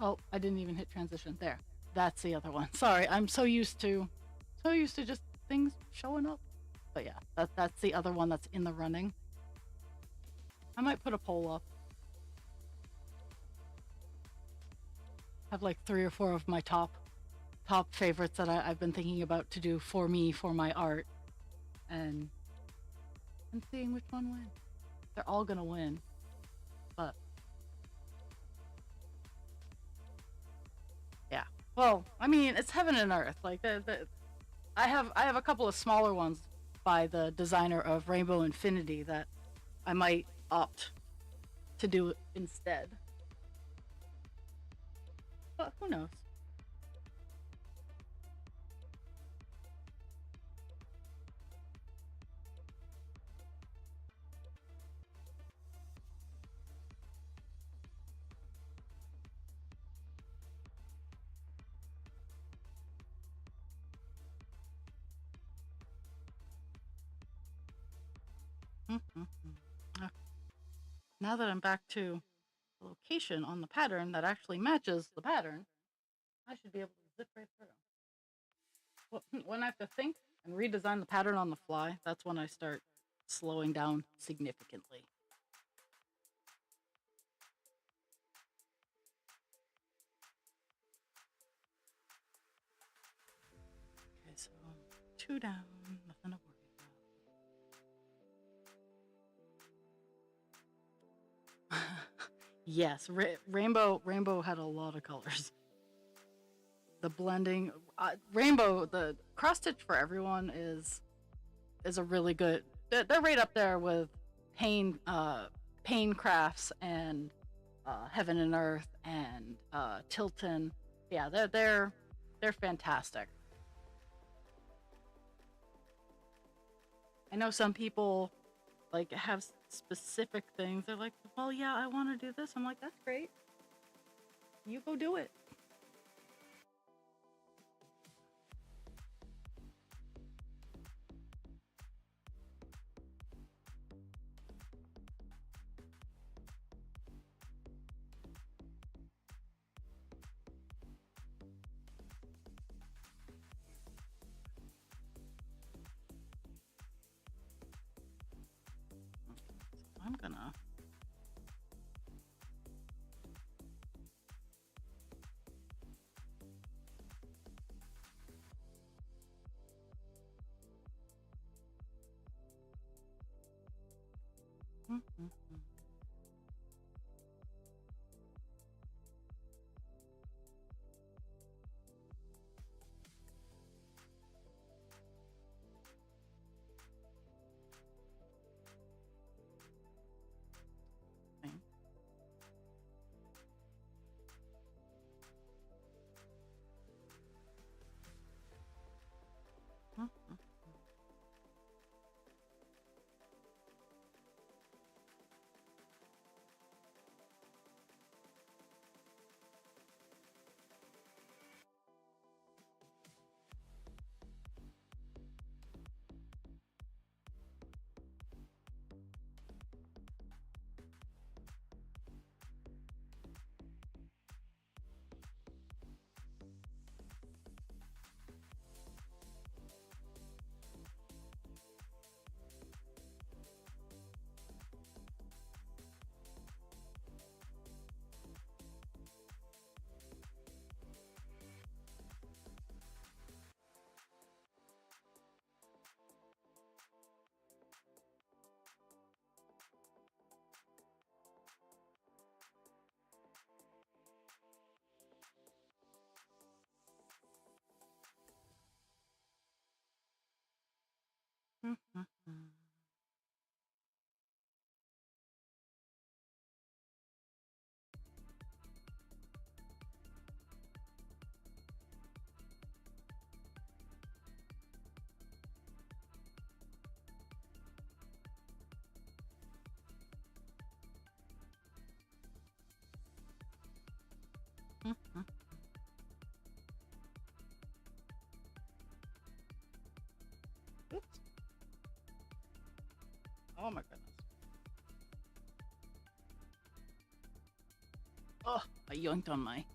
Oh, I didn't even hit transition. There. That's the other one. Sorry, I'm so used to just things showing up. But yeah, that's the other one that's in the running. I might put a poll up. Have like 3 or 4 of my top favorites that I've been thinking about to do for me for my art, and seeing which one wins. They're all gonna win, but yeah. Well, I mean, it's heaven and earth. Like I have a couple of smaller ones by the designer of Rainbow Infinity that I might opt to do instead. But who knows? Okay. Now that I'm back to the location on the pattern that actually matches the pattern, I should be able to zip right through. Well, when I have to think and redesign the pattern on the fly, that's when I start slowing down significantly. Okay, so 2 down, nothing to worry about. Yes, Rainbow had a lot of colors. The blending, Rainbow, the cross stitch for everyone is a really good. They're right up there with Pain Crafts and Heaven and Earth and Tilton. Yeah, they're fantastic. I know some people like have specific things. They're like, well, yeah, I want to do this. I'm like, that's great. You go do it. I'm gonna. Mhm. Fine. Mhm. Mhm. Mhm. Oops. Oh my goodness. Oh, I yoinked on my.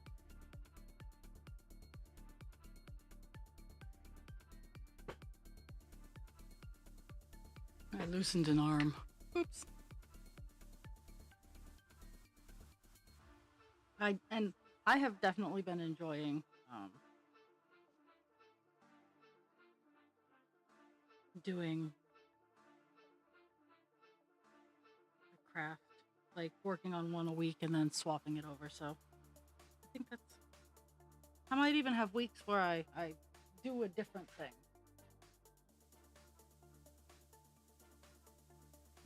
I loosened an arm. Oops. I have definitely been enjoying doing a craft, like working on one a week and then swapping it over. So I think that's. I might even have weeks where I do a different thing.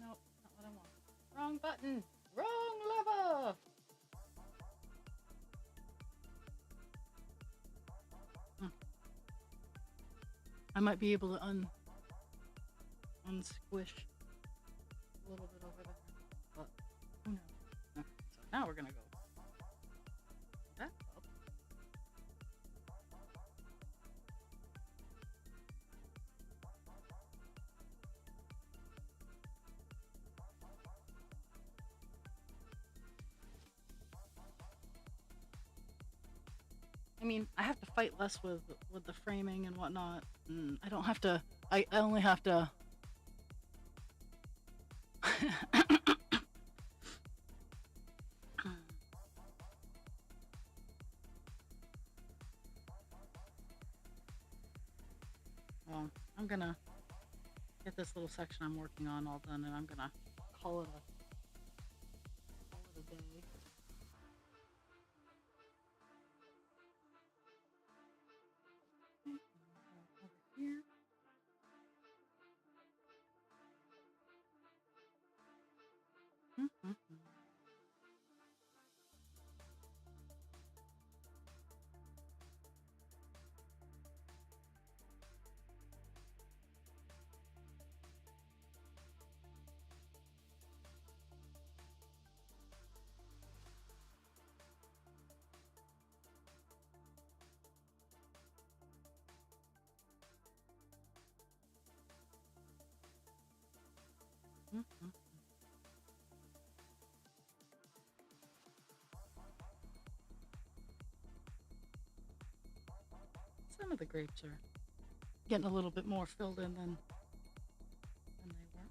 Nope, not what I want. Wrong button. Wrong lever. Hmm. I might be able to unsquish a little bit over there, but who knows? Okay, so now we're gonna go back up. I mean, I have to fight less with the framing and whatnot. I don't have to. I only have to. Well, I'm gonna get this little section I'm working on all done, and I'm gonna call it a day. Okay, over here. Mhm. Mhm. Some of the grapes are getting a little bit more filled in than they were.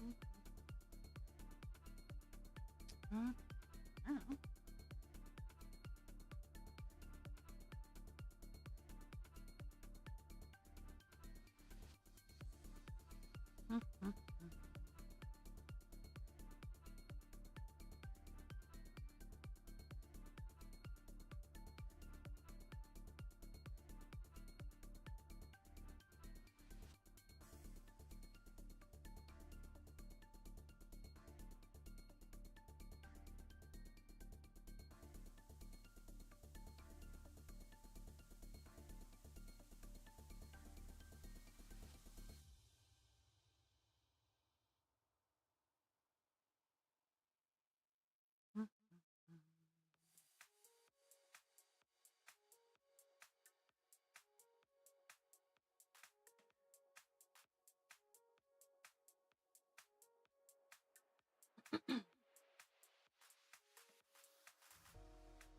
I don't know.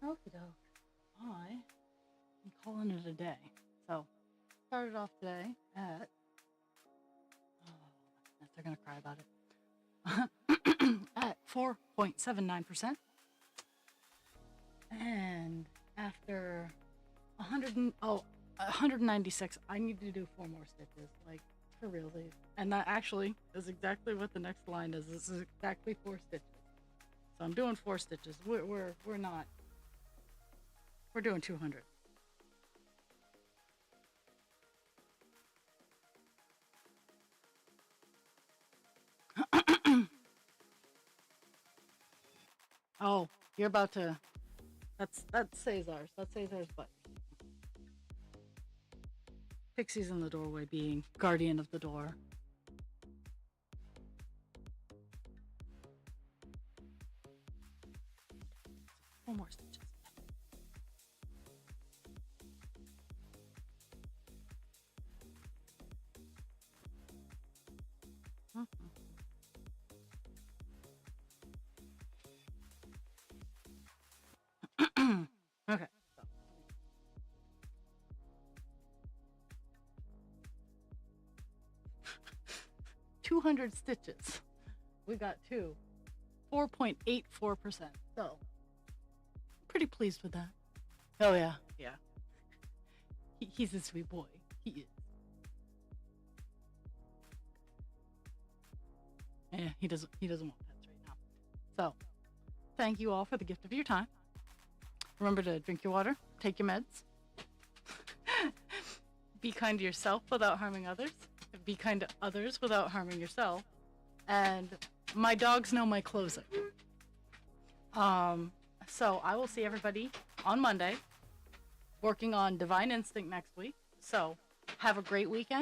Okie doke. I am calling it a day. So, started off today at. Oh, they're going to cry about it. At 4.79%. And after 196, I need to do 4 more stitches. Like, for real. And that actually is exactly what the next line is. This is exactly 4 stitches. So I'm doing 4 stitches. We're not. We're doing 200. Oh, you're about to. That's Cesar's. That's Cesar's butt. Pixie's in the doorway, being guardian of the door. Four more stitches. Okay. So. 200 stitches. We got 4.84%. So, pretty pleased with that. Oh yeah, yeah. He's a sweet boy. He is. Yeah, he doesn't want pets right now. So, thank you all for the gift of your time. Remember to drink your water, take your meds. Be kind to yourself without harming others. Be kind to others without harming yourself. And my dogs know my closing. So I will see everybody on Monday, working on Divine Instinct next week. So have a great weekend.